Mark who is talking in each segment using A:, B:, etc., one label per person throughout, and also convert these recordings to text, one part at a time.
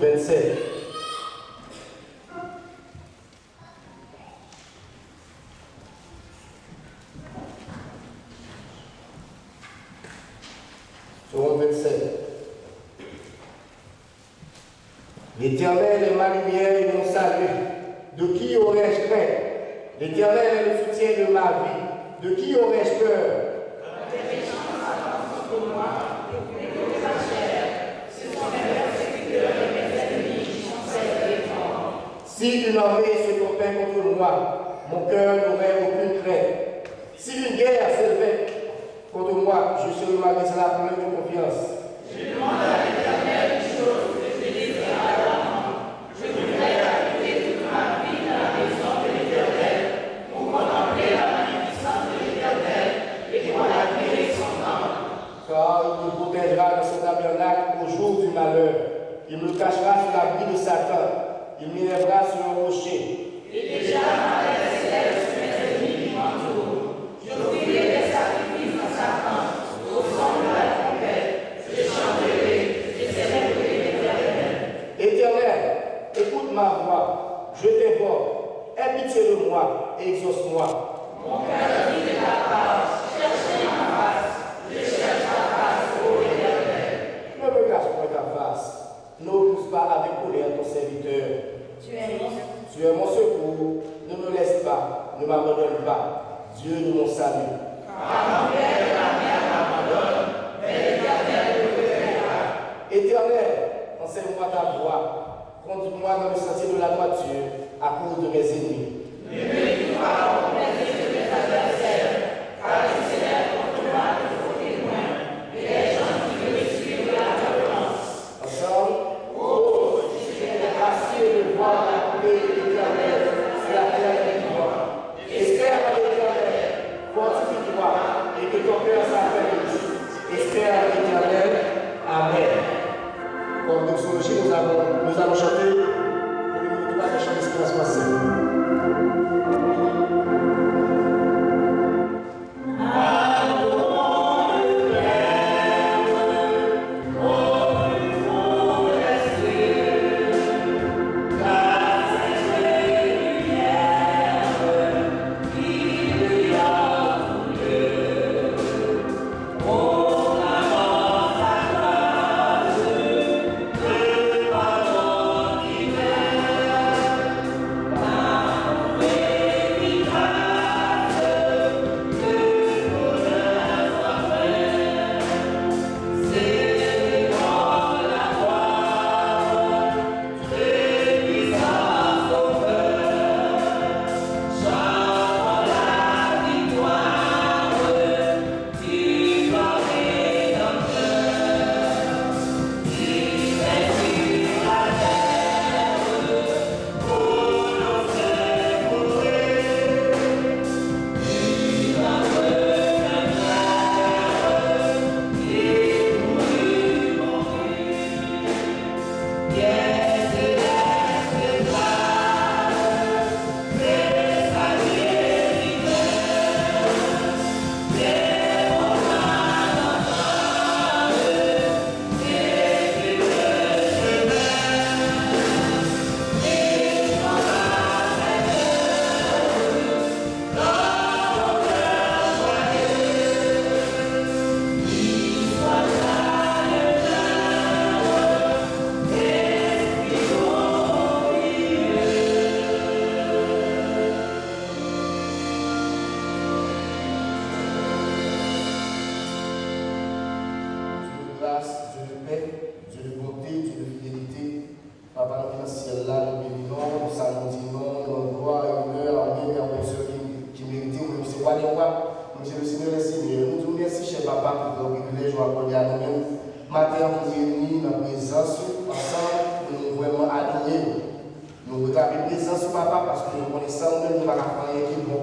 A: 27. Psaume 27. L'Éternel est ma lumière et mon salut. De qui aurais-je craint? L'Éternel est le soutien de ma vie. De qui aurais-je peur? Si une armée se trompait contre moi, mon cœur n'aurait aucune crainte. Si une guerre s'élevait contre moi, je serais malgré cela plein de confiance.
B: Je demande à l'Éternel une chose que je désire ardemment. Je voudrais habiter toute ma vie dans la maison de l'Éternel, pour contempler la magnificence de l'Éternel et pour admirer son temple.
A: Car il me protégera dans son tabernacle au jour du malheur. Il me cachera sous l'abri de Satan. Il m'élèvera sur un rocher.
B: Et déjà ma terre s'élève sur mes ennemis qui m'entourent. J'offrirai des sacrifices dans sa tente, au son de la trompette. Je chanterai, je célébrerai l'Éternel.
A: Éternel, écoute ma voix. Je t'invoque. Aie pitié de moi et exauce-moi.
B: Mon cœur dit de ta part, cherchez ma face. Je cherche ta face, ô Éternel.
A: Ne me cache pas ta face. N'oppose pas avec colère ton serviteur.
B: Tu es mon
A: Tu es mon secours. Ne me laisse pas. Ne m'abandonne pas. Dieu de mon salut.
B: car mon père et ma mère m'abandonnent, mais l'Éternel ne me verra.
A: Éternel, enseigne-moi ta voie. Conduis-moi dans le sentier de la droiture à cause de mes ennemis.
B: Ne me dis pas au plaisir de mes adversaires, car ils s'élèvent contre moi de faux témoins, et les gens qui veulent suivre la violence.
A: Ensemble,
B: Oh, je suis
A: gracieux de voir la paix de l'Éternel sur la terre des vivants. Espère à l'Éternel, fortifie-toi et que ton cœur s'apaise. Espère à l'Éternel. Amen. Comme doxologie, nous allons chanter le numéro 3 de chant d'Espérance Français. Monsieur le Seigneur, les Seigneurs, nous vous remercions, cher Papa, pour le privilège de accorder à nous-mêmes. Matin, nous réunis dans la présence, ensemble, nous vraiment adorer. Nous réclamons présence au Papa parce que nous connaissons nous-mêmes, nous ne pouvons pas faire qui bon.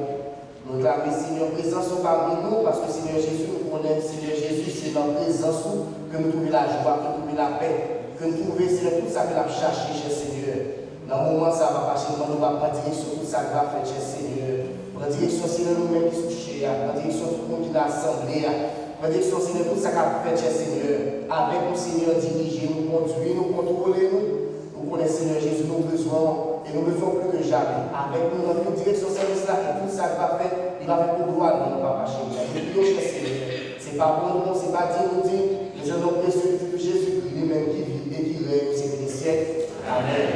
A: Nous réclamons, Seigneur, présence parmi nous parce que Seigneur Jésus, nous connaissons, Seigneur Jésus, c'est dans la présence que nous trouvons la joie, que nous trouvons la paix, que nous trouvons, Seigneur, tout ça que nous avons cherché, cher Seigneur. Dans le moment, ça va passer, nous allons prendre direction, tout ça que nous avons fait, cher Seigneur. Prends direction, Seigneur, nous-mêmes qui sommes touchés, prends direction, tout le monde qui est assemblé, prends direction, Seigneur, tout ça qu'a fait, cher Seigneur. Avec nous, Seigneur, diriger, nous conduire, nous contrôler, nous nous besoin plus que jamais. Avec nous, dans toute direction service là, et tout ça qu'il va faire, il va faire pour gloire de notre papa chez nous. Et puis, c'est pas pour nous, c'est pas dire nous dire, mais c'est notre précieux de Jésus-Christ lui-même qui vit et qui règne au siècle des siècles. Amen.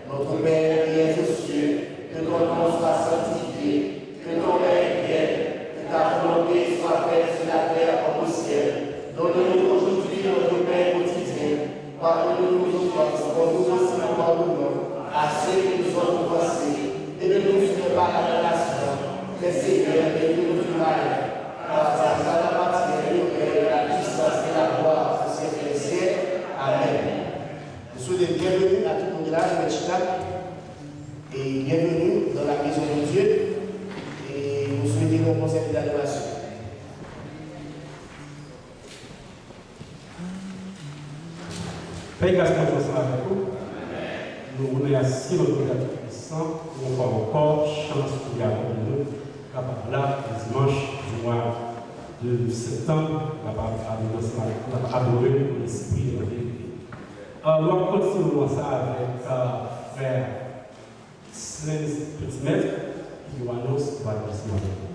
A: Notre Père qui est aux cieux, que ton nom soit sanctifié, que ton règne vienne, que ta volonté soit faite sur la terre comme au ciel. Donne-nous aujourd'hui notre pain quotidien. Pardonne-nous nos offenses, comme nous aussi nous pardonnons à ceux qui nous ont offensés. Et ne nous soumets pas à la tentation, mais Seigneur, délivre-nous du mal. Car ça appartient au Père, la puissance et la gloire au siècle des siècles. Amen. Je souhaite bienvenue à tout le monde là, et bienvenue dans la maison de Dieu. Et nous souhaitons un conseil d'adoration.
C: Père, grâce à Dieu avec vous. Nous remercions notre Père Tout-Puissant pour encore chance pour y avoir nous, capable là, le dimanche du mois de septembre, capable adorer l'Esprit de la vérité. Nous continuons ça avec frère Slens Petit-Maître qui nous annonce qu'il va nous avec nous.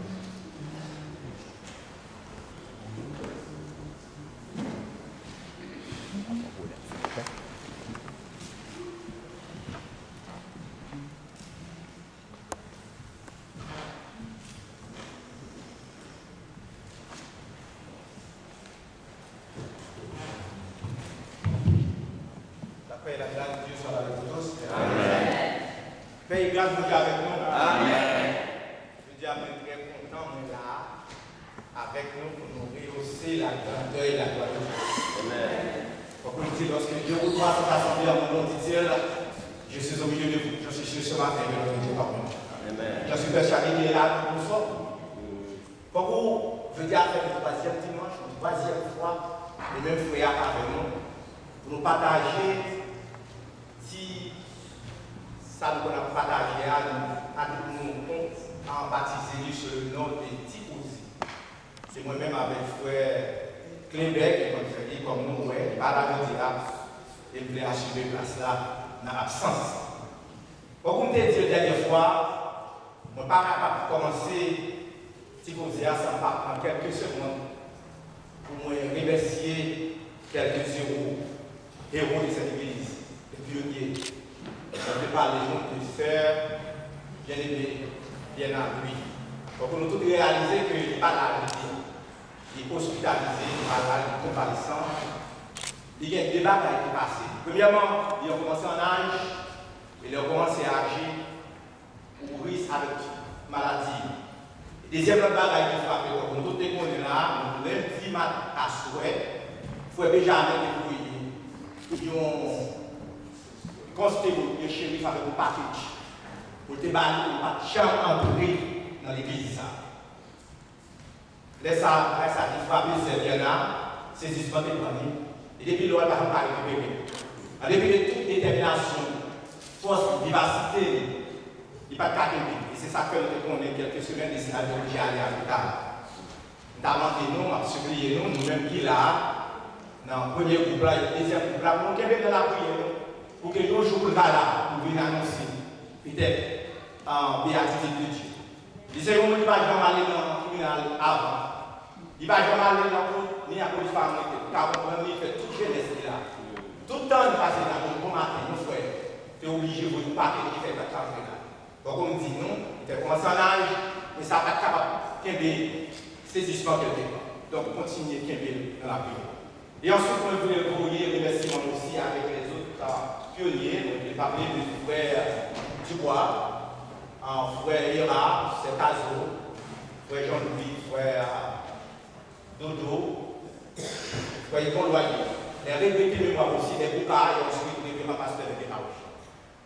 D: Père, grâce à Dieu avec nous. Amen. Je dis à mes très content, on est là avec nous pour nous rehausser la grandeur et la gloire de Dieu. Amen. Pour nous dire, lorsque Dieu vous voit cette assemblée à mon nom, dit-il, je suis au milieu de vous. Je suis ce matin, mais le Dieu parmi nous. Amen. Je suis persuadé qu'il est là pour nous sauver. Pour vous, je dis à faire le troisième dimanche, une troisième fois, les mêmes frères avec nous, pour nous partager. Si ça nous a partagé à nous en baptisé sur le nom de Tiposi. C'est moi-même avec frère Clébec, comme nous, par la médias, et voulait achever place là, dans l'absence. Pour vous dire la dernière fois, je ne suis pas capable de commencer Tiposi en quelques secondes pour me remercier quelques héros de cette église, les pionniers. On peut parler de faire bien aimé, bien à lui. Donc nous tous réaliser qu'il n'est pas là, il est hospitalisé, il n'est pas là, il est convalescent. Il y a un débat qui a été passé. Premièrement, il a commencé en âge, il a commencé à agir pour risque avec maladie. Deuxième bagaille qui frappe, nous tous les gens là, nous même dit à souhait, il faut déjà mettre des constater le shérif avec un package pour te balayer pour pas chambre entrer dans l'église. Laisse ça dit frapper c'est bien là, c'est dispenser pour nous. Et depuis lors, on va récupérer. Avec toute détermination, force, vivacité, il n'y a pas de cas. Et c'est ça que nous avons quelques semaines de sénat de aller à l'hôpital. Nous avons demandé nous, supplié nous-mêmes qui là, dans le premier groupe là, le deuxième groupe là, nous avons dans la prière. Pour que nous jouions là, pour venir annoncer, peut-être, en béatitude de Dieu. Il sait qu'on ne va jamais aller dans le tribunal avant. Il ne va jamais aller dans le ni à la police parlementaire, car on fait toute jeunesse là. Tout le temps, nous passons dans le bon matin, nos frères, tu es obligé de vous parler qui fait la charge là. Donc on dit non, tu as commencé en âge, mais ça va être capable de saisissement quelque part. Donc continuez dans la prière. Et ensuite, on voulait vous remercier aussi avec les autres pionniers, donc les papiers du frère Dubois, frère Ira, c'est Tazo, frère Jean-Louis, frère Dodo, frère Yvon Loyer. Les répétés mémoire aussi, les boucailles, et ensuite les ma pasteur de Démarche.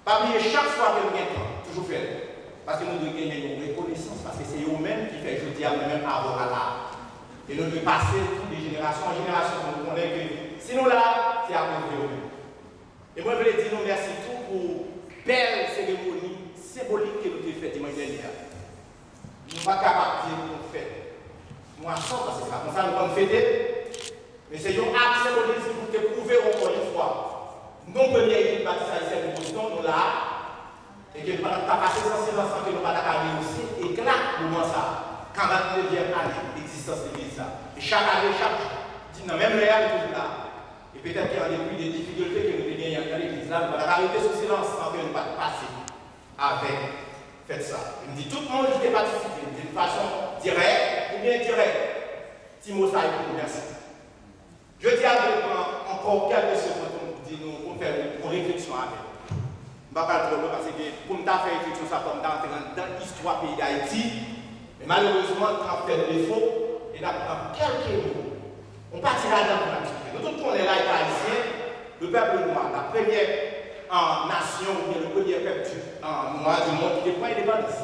D: Parmi chaque fois que nous avons toujours fait, parce que nous devons gagner une reconnaissance, parce que c'est eux-mêmes qui font jeudi à nous-mêmes avoir à l'art. Et nous devons passer de génération en génération pour nous connaître que si nous là, c'est à cause de nous. Et moi, je voulais dire nous merci tout pour belle cérémonie symbolique que nous avons faite dimanche dernier. Nous ne sommes pas capables de dire que nous faisons. Moi, je sens parce que c'est pas comme ça que nous allons fêter. Mais c'est un acte symbolique pour te prouver encore une fois. Nos premières églises baptisées nous là, et que est toujours là. Et peut-être qu'il y a des difficultés que nous avons dans l'église là, nous allons arrêter ce silence sans que nous ne pas passer avec. Faites ça. Il me dit tout le monde qui est participé d'une façon directe ou bien indirecte. Timo ça pour merci. Je dis à vous encore quelques secondes pour faire une réflexion avec. Je ne vais pas trop long parce que pour me faire réflexion, ça comme dans l'histoire du pays d'Haïti. Mais malheureusement, quand on fait des défauts, il y a quelques mots. On partira dans la nature. Nous tous on est là, les Haïtiens, le peuple noir, la première nation, ou bien le premier peuple noir du monde qui défend l'indépendance.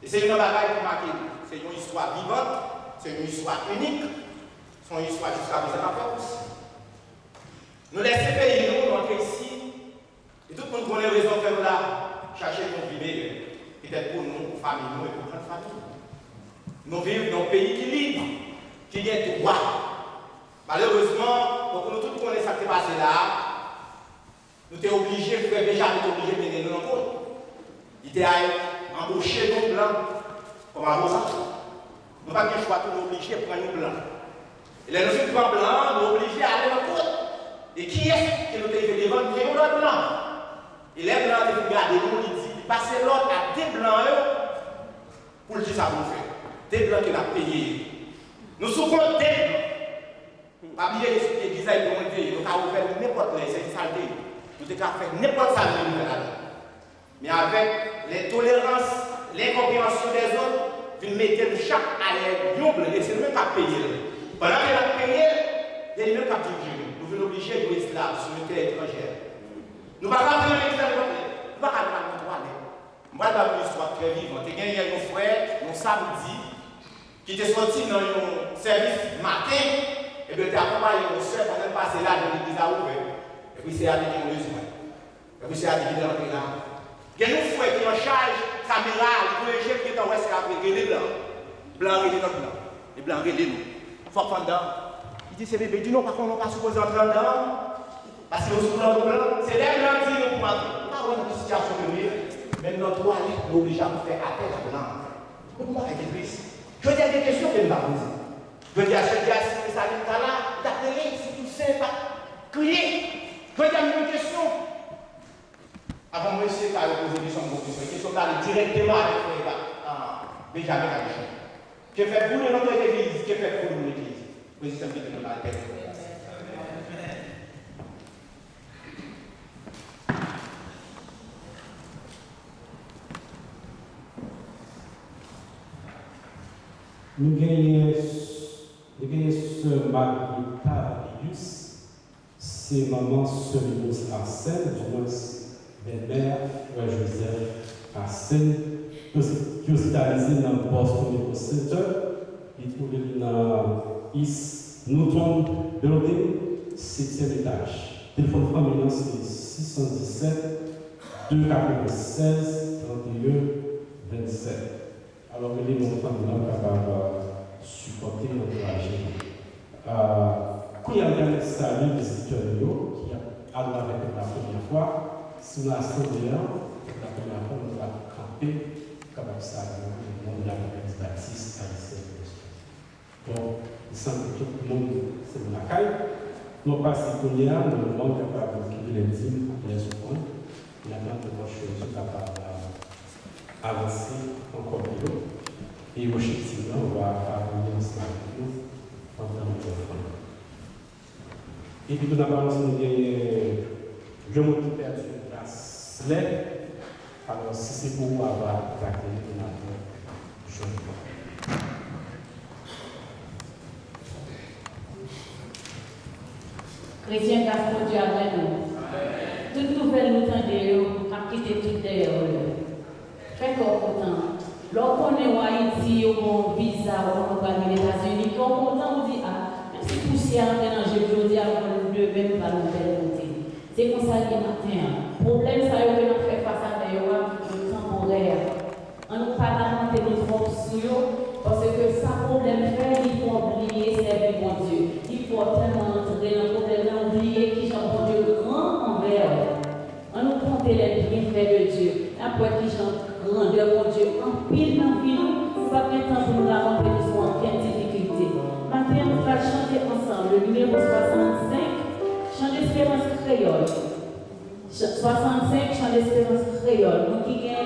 D: Et c'est une bagaille qui marque. C'est une histoire vivante, c'est une histoire unique, c'est une histoire jusqu'à présent en force. Nous laissons pays, nous entrer ici, et tout le monde connaît raison de faire là, chercher nos vies meilleures. Peut-être pour nous, pour famille, nous et pour notre famille. Nous vivons dans un pays qui est libre, qui a droit. Malheureusement, pour que nous tous connaissons ce qui s'est passé là, nous sommes obligés, frère Benjamin est obligé de mener nous en compte. Il était embauché nos blancs comme arrosant. Nous n'avons pas le choix, nous sommes obligés de prendre nos blancs. Et là, nous sommes blancs, nous sommes obligés à aller en compte. Et qui est-ce qui nous a fait devant nous? Les blancs. Et les blancs, ils regardent nous, ils disent, passer l'autre à des blancs pour le dire ça pour nous faire. Des blancs qui l'ont payé. Nous sommes contre des blancs. Pas oublier ce que l'église a monté, nous avons fait n'importe quoi, c'est une saleté. Nous avons fait n'importe quoi de nous là. Mais avec l'intolérance, l'incompréhension des autres, nous mettons chaque année double, et c'est nous qui avons payé. Pendant que nous avons payé, il y a nous qui avons dirigé. Nous sommes obligés de jouer esclaves sur le terrain étranger. Nous ne pouvons pas faire l'église à l'époque. Nous ne pouvons pas faire notre toilette. Moi, je vais vous une histoire très vivante. Il y a un frère, mon samedi, qui était sorti dans un service matin. Et bien, tu as accompagné mon soeur pendant de passer là dans l'église à ouvert. Et puis, c'est arrivé dans le besoin. Et puis, c'est arrivé dans l'entrée là. Il y a un frère qui en charge, caméra, il peut qui est en ouest après, les blancs. Blancs, les blancs. Les blancs, les nous. Il faut prendre dedans. Il dit, c'est bébé, dis non, par contre, on ne va pas supposer entrer dedans. Parce que nous sommes dans le blanc. C'est les blancs qui nous pour entrer. Pas vraiment une situation de mieux. Même notre toilette nous oblige à nous faire appel à blanc. Comment est-ce que je veux dire des questions que nous avons posées. Je veux dire, si ça n'est pas là, d'appeler, si tout simple, crier. Je veux dire une question. Avant moi, je vais poser des questions, les questions d'aller directement avec Benjamin Kadichon. Que fait-vous de notre église? Que fait-vous de l'église? Président de la tête.
C: Nous gagnons ce Margarita Pius, c'est maman Seminus Arsène, du moins belle-mère, frère Joseph Arsène, qui est hospitalisé dans le Boston Medical Center, qui est trouvé dans East Newton Building, 7e étage. Téléphone familial, c'est 617 296 31 27. Alors, les montants là capables de supporter, encourager. Quand il y a un salut visiteur qui a avec la première fois, si on a assemblé la première fois, on va camper, capable de saluer le monde de la République Baptiste haïtienne. Donc, il semble que tout le monde c'est dans la caille. Nous passons pour le monde capable de quitter les dîmes, les secondes, il y a plein de choses capables avancer encore mieux. Et objectivement, on va parler ensemble avec nous pendant le téléphone. Et puis, nous avons gagné, je m'occupe de une bracelet. Alors, si c'est pour vous avoir traqué, nous avons joué.
B: Chrétien Castro, Dieu avec nous. Toute nouvelle nous tendons à quitter tout derrière nous. Très content. Lorsqu'on est en Haïti, on a un visa, on va aux États-Unis, on est content, on dit, ah, même si poussière mélanger, je dis, on ne même pas nous faire monter. C'est comme ça qu'il y a un problème, ça y est, on fait face à d'ailleurs, le temporaire. On ne peut pas lamenter notre propre sur parce que ça problème fait, il faut oublier, c'est bon Dieu. Il faut tellement entrer dans le problème, oublier qui j'en bon Dieu grand envers. On nous compte les bienfaits de Dieu. Après qui j'en grandeur mon Dieu, en pile dans le vie, nous, pas bien temps pour nous la remplir de en quelle difficulté. Maintenant, nous chanter ensemble le numéro 65, chant d'espérance créole. 65, chant d'espérance créole. Donc, il y a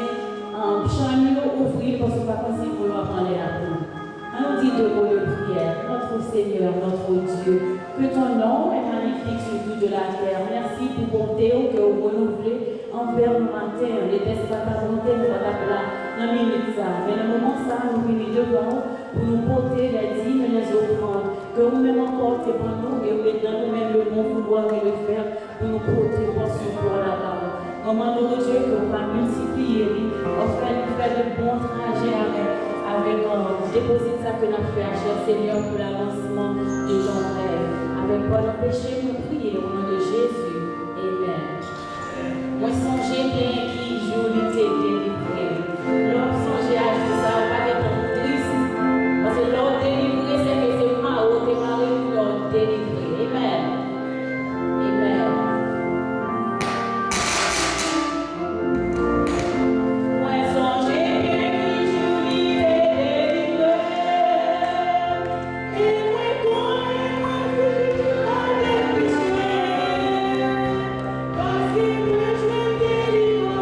B: un chant ouvrir parce qu'on va passer pour apprendre la pluie. On dit deux mots de prière. Notre Seigneur, notre Dieu, que ton nom est magnifique sur toute la terre. Merci pour bonté que vous renouvelez envers nous matin. Les tests pas ta volonté, nous pas ta place dans minute ça. Mais dans le moment ça, nous venons devant pour nous porter les dîmes et les offrandes. Que vous-même emportez pour nous et vous mettez dans nous-mêmes le bon vouloir et le faire pour nous porter portion pour la parole. Commandons Dieu que vous va multiplier, offrez nous faire de bons trajets avec déposer ça que nous avons fait à cher Seigneur pour l'avancement de ton rêve. Avec pas l'empêcher, nous prier au nom de Jésus. Amen. Moi, songez bien qui joue l'été délivré. L'homme songez à jouer ça, pas de temps triste. Parce que l'homme délivré, c'est que c'est pas haut, c'est pas l'homme délivré. Amen. Amen.
E: Parce que moi je me délivre.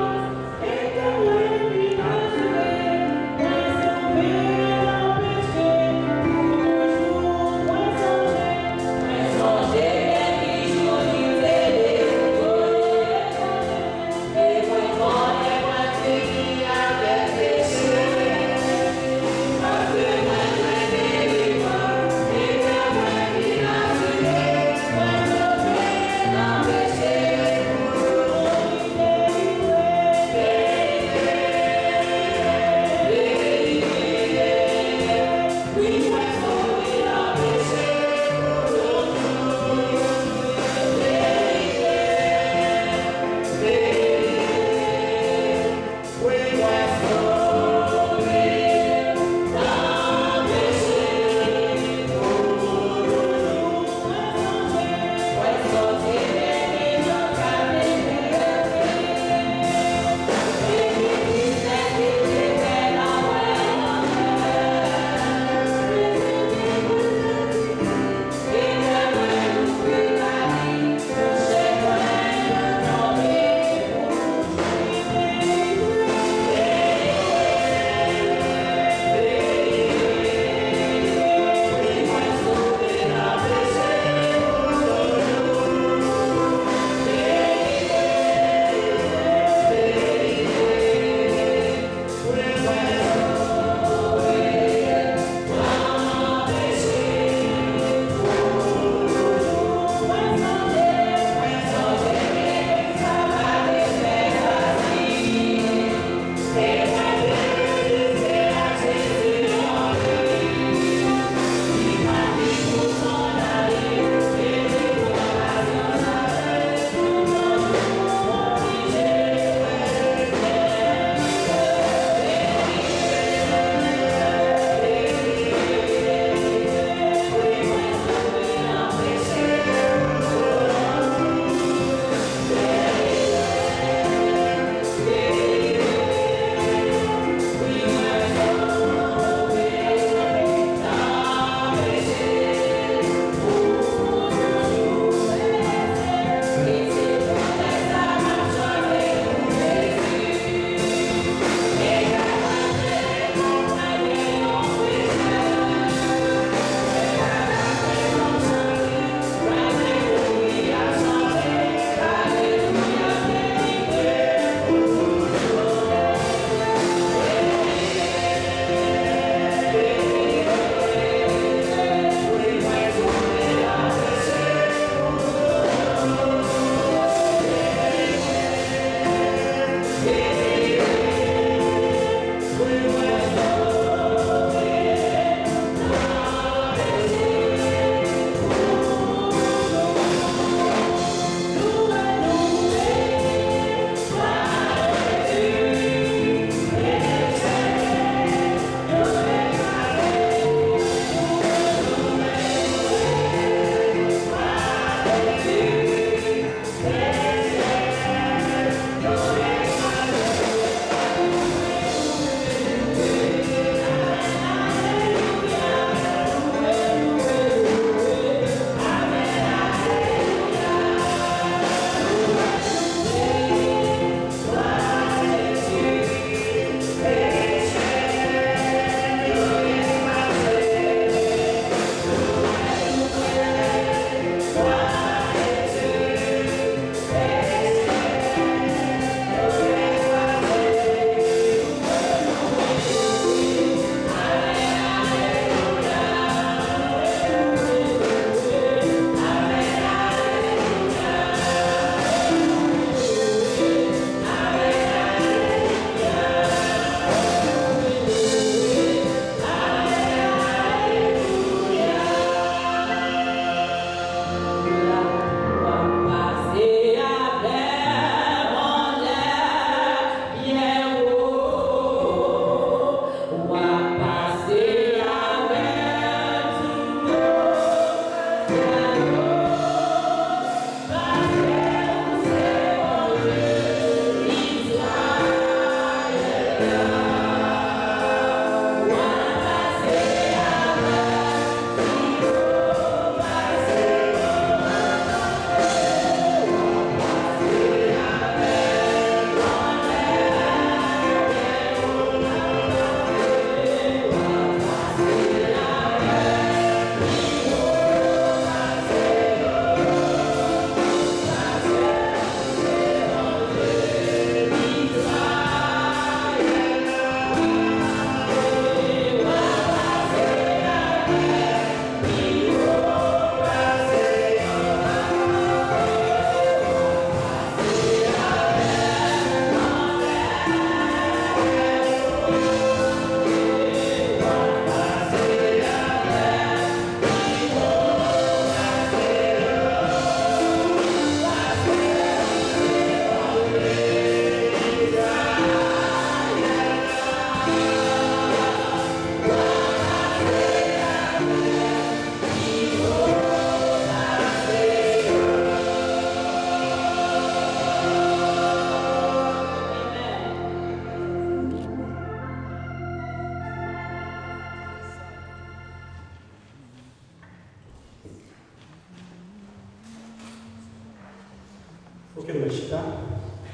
C: Ok, Machita.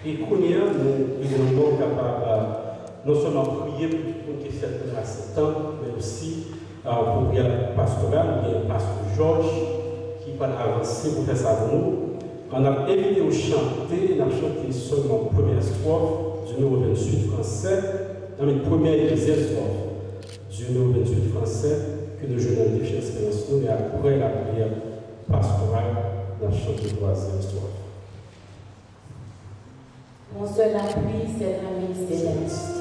C: Et qu'on est nous également capables non seulement prier pour qu'il fasse à 7 ans, mais aussi pour la pastorale, il y a le pasteur Georges qui va avancer pour faire ça pour nous. On a évité de chanter, on a chanté seulement la première strophe du numéro 28 français, dans la première et deuxième strophe du numéro 28 français que nous jouons dans les expériences, et après la prière pastorale, on a chanté la troisième strophe.
B: Mon seul appui, c'est l'ami céleste.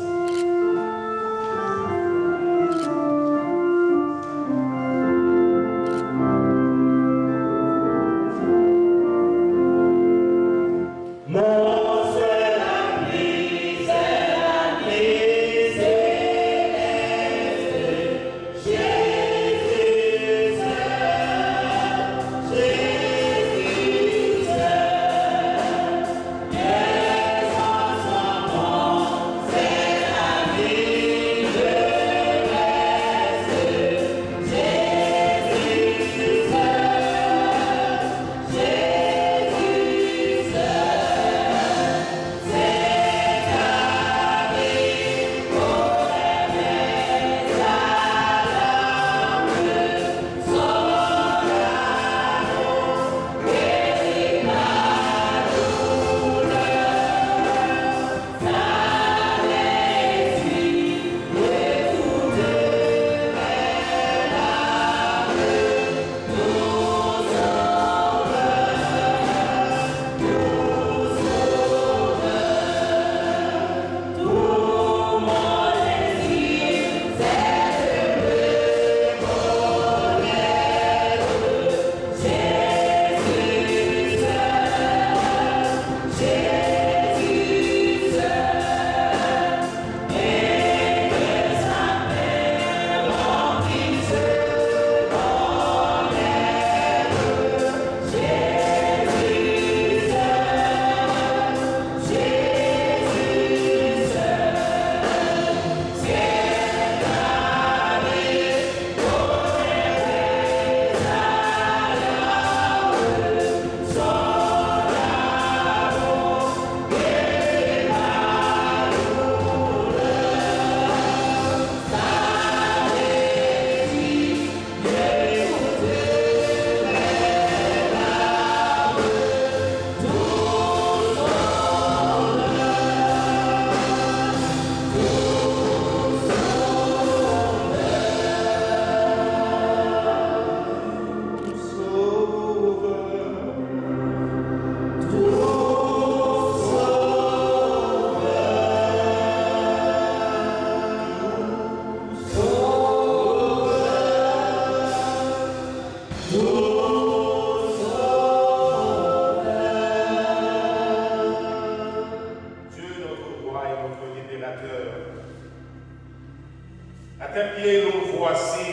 E: À tes pieds nous voici,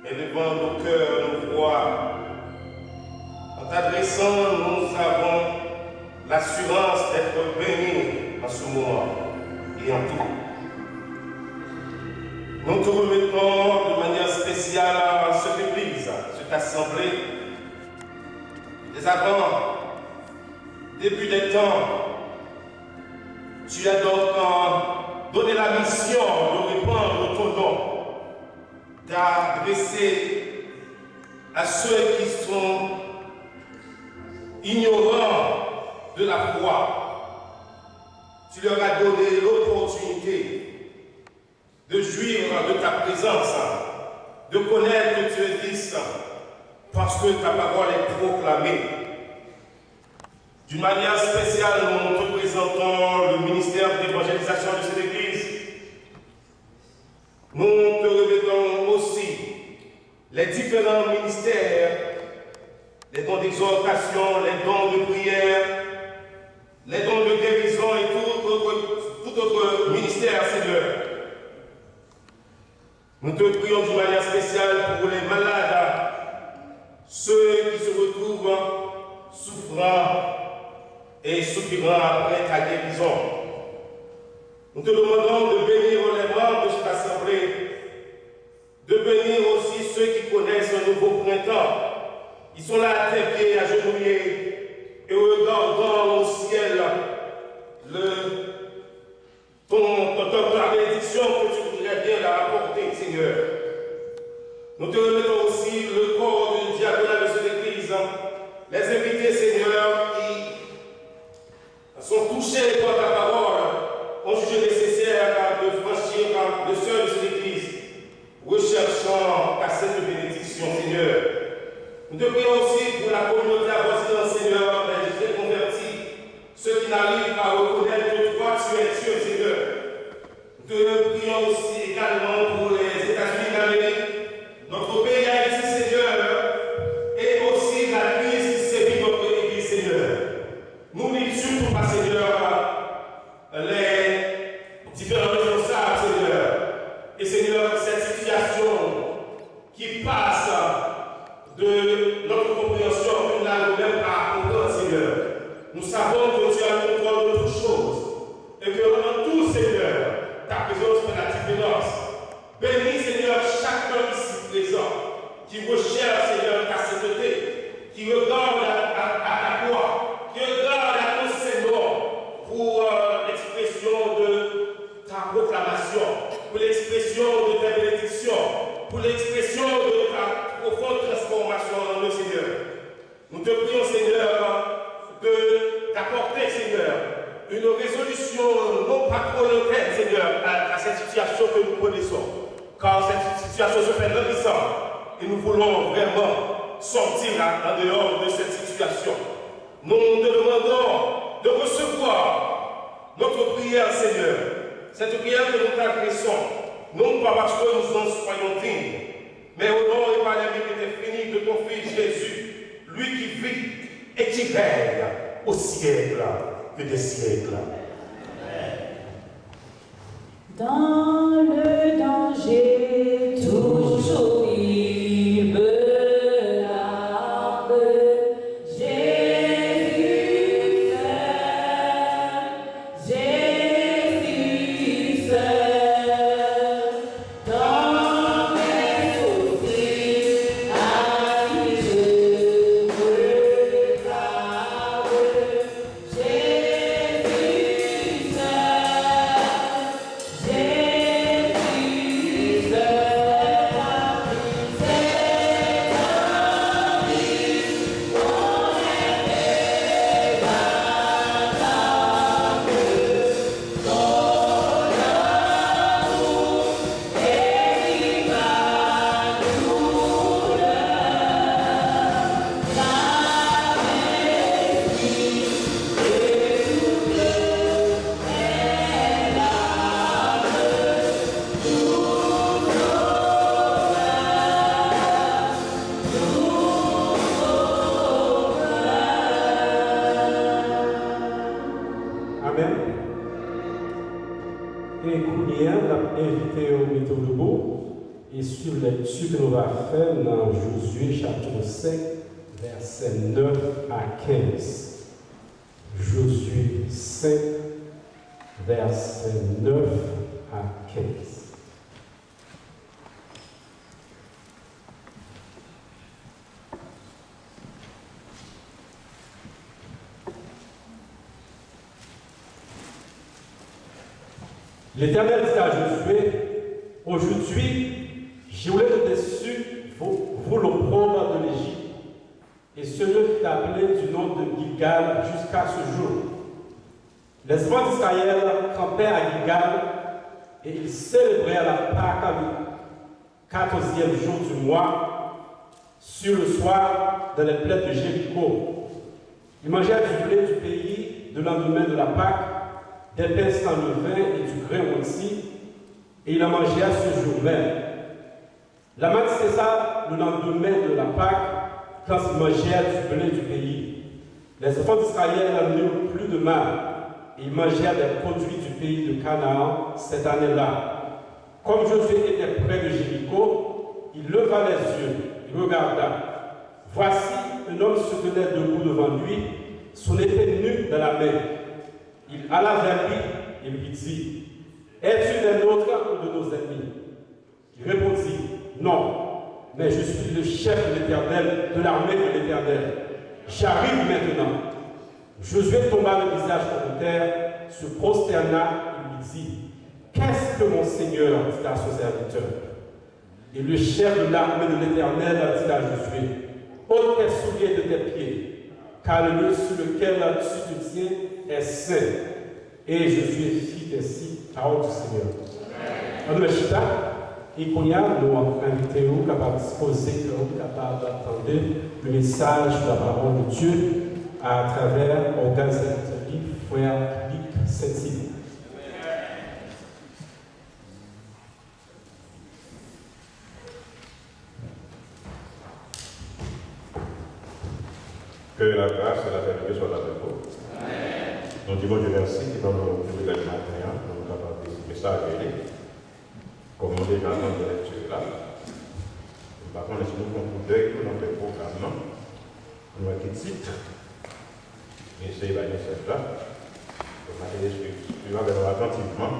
E: et devant nos cœurs nous voix. En t'adressant, nous avons l'assurance d'être bénis en ce moment et en tout. Nous te remettons de manière spéciale à cette église, à cette assemblée, des avant, début des temps. Tu as donc donné la mission de répandre ton nom, d'adresser à ceux qui sont ignorants de la foi. Tu leur as donné l'opportunité de jouir de ta présence, de connaître que tu existes, parce que ta parole est proclamée. D'une manière spéciale, nous te présentons le ministère d'évangélisation de cette Église. Nous te remettons aussi les différents ministères, les dons d'exhortation, les dons de prière, les dons de guérison et tout autre ministère, Seigneur. Nous te prions d'une manière spéciale pour les malades, ceux qui se retrouvent souffrants et soupirant après ta guérison. Nous te demandons de bénir les membres de cette assemblée, de bénir aussi ceux qui connaissent un nouveau printemps. Ils sont là à tes pieds, agenouillés, et regardant au ciel la bénédiction que tu voudrais bien leur apporter, Seigneur. Nous te remettons aussi le corps du diaconat de cette église, les invités, Seigneur, qui sont touchés par ta parole, ont jugé nécessaire de franchir le seuil de cette église, recherchant ta sainte bénédiction, Seigneur. Nous te prions aussi pour la communauté avoisinante, Seigneur, les convertis, ceux qui n'arrivent pas à reconnaître que toi, tu es Dieu, Seigneur. Nous te prions aussi également pour les États-Unis d'Amérique, notre pays Haïti, Seigneur, et aussi la crise qui sévit notre Église, Seigneur. N'oublie surtout pas, Seigneur, les différents responsables, Seigneur. Et Seigneur, cette situation qui passe de notre compréhension, nous n'avons même pas à comprendre, Seigneur. Nous savons que tu as le contrôle de toutes choses et que dans tout, Seigneur, ta présence fait la différence. Bénis, Seigneur, chacun ici présent qui recherche, Seigneur, ta sainteté, qui regarde à ta croix, qui regarde à ton Seigneur pour l'expression de ta proclamation, pour l'expression de ta bénédiction, pour l'expression de ta profonde transformation dans le Seigneur. Nous te prions, Seigneur, d'apporter, Seigneur, une résolution non pas trop lointaine, Seigneur, à cette situation que nous connaissons. Car cette situation se fait languissante et nous voulons vraiment sortir en dehors de cette situation. Nous te demandons de recevoir notre prière, Seigneur. Cette prière que nous t'adressons, non pas parce que nous en soyons dignes, mais au nom et par la vie infinie de ton Fils Jésus, lui qui vit et qui règne au siècle que des siècles.
B: Dans le danger, toujours il me larme. Jésus seul, dans mes soucis, à qui je me clame. Jésus
C: Et Kounia l'a invité au métro debout et sur la lecture que nous allons faire dans Josué chapitre 5, versets 9 à 15. Josué 5, versets 9 à 15. L'Éternel dit à Josué, aujourd'hui, j'ai roulé au-dessus vous l'opprobre de l'Égypte, et ce lieu fut appelé du nom de Gilgal jusqu'à ce jour. Les enfants d'Israël campèrent à Gilgal, et ils célébrèrent la Pâque le 14e jour du mois, sur le soir, dans les plaines de Jéricho. Ils mangèrent du blé du pays le lendemain de la Pâque, des pains sans levain et du grain rôti, et il en mangeait à ce jour même. La manne cessa le lendemain de la Pâque, quand ils mangèrent du blé du pays. Les enfants d'Israël n'eurent plus de mal, et ils mangèrent des produits du pays de Canaan cette année-là. Comme Josué était près de Jéricho, il leva les yeux et regarda. Voici, un homme se tenait debout devant lui, son épée nue dans la main. Il alla vers lui et lui dit, « Es-tu des nôtres ou de nos ennemis ?» Il répondit, « Non, mais je suis le chef de l'Éternel, de l'armée de l'Éternel. J'arrive maintenant. » Josué tomba le visage contre terre, se prosterna et lui dit, qu'est-ce que mon Seigneur dit à son serviteur? Et le chef de l'armée de l'Éternel dit à Josué, ôte tes souliers de tes pieds, car le lieu sur lequel tu te tiens est saint. Et Josué fit ainsi, parole du Seigneur. On me chita, et qu'on y a, nous invité, nous capables de disposer, nous capables d'attendre le message de la parole de Dieu à travers l'organisation frère Luc Saint-Simon.
E: Que la grâce et la vérité soient avec vous. Nous disons Dieu merci qui donne nous le matin, nous sommes capables de message comme on déjà entendu la lecture là. Par contre, si nous faisons coup d'œil dans le programme, nous avons un titre, mais c'est la message là. Vous allez suivre attentivement.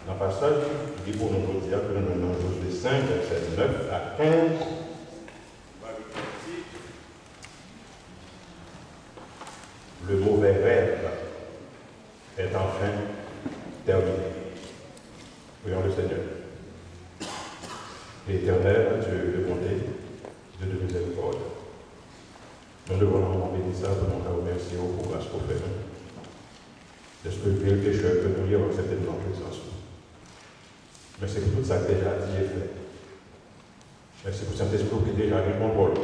E: Dans le passage, il dit pour nous dire que nous avons Josué 5, verset 9 à 15. Le mauvais rêve est enfin terminé. Prions le Seigneur. Éternel, Dieu de bonté, Dieu de miséricorde. Nous devons nous bénir ça pour nous remercier pour grâce qu'on fait. De ce que le pécheur que nous y avons accepté de notre présence. Merci pour tout ça que déjà dit et fait. Merci pour cet esprit qui est déjà en contrôle.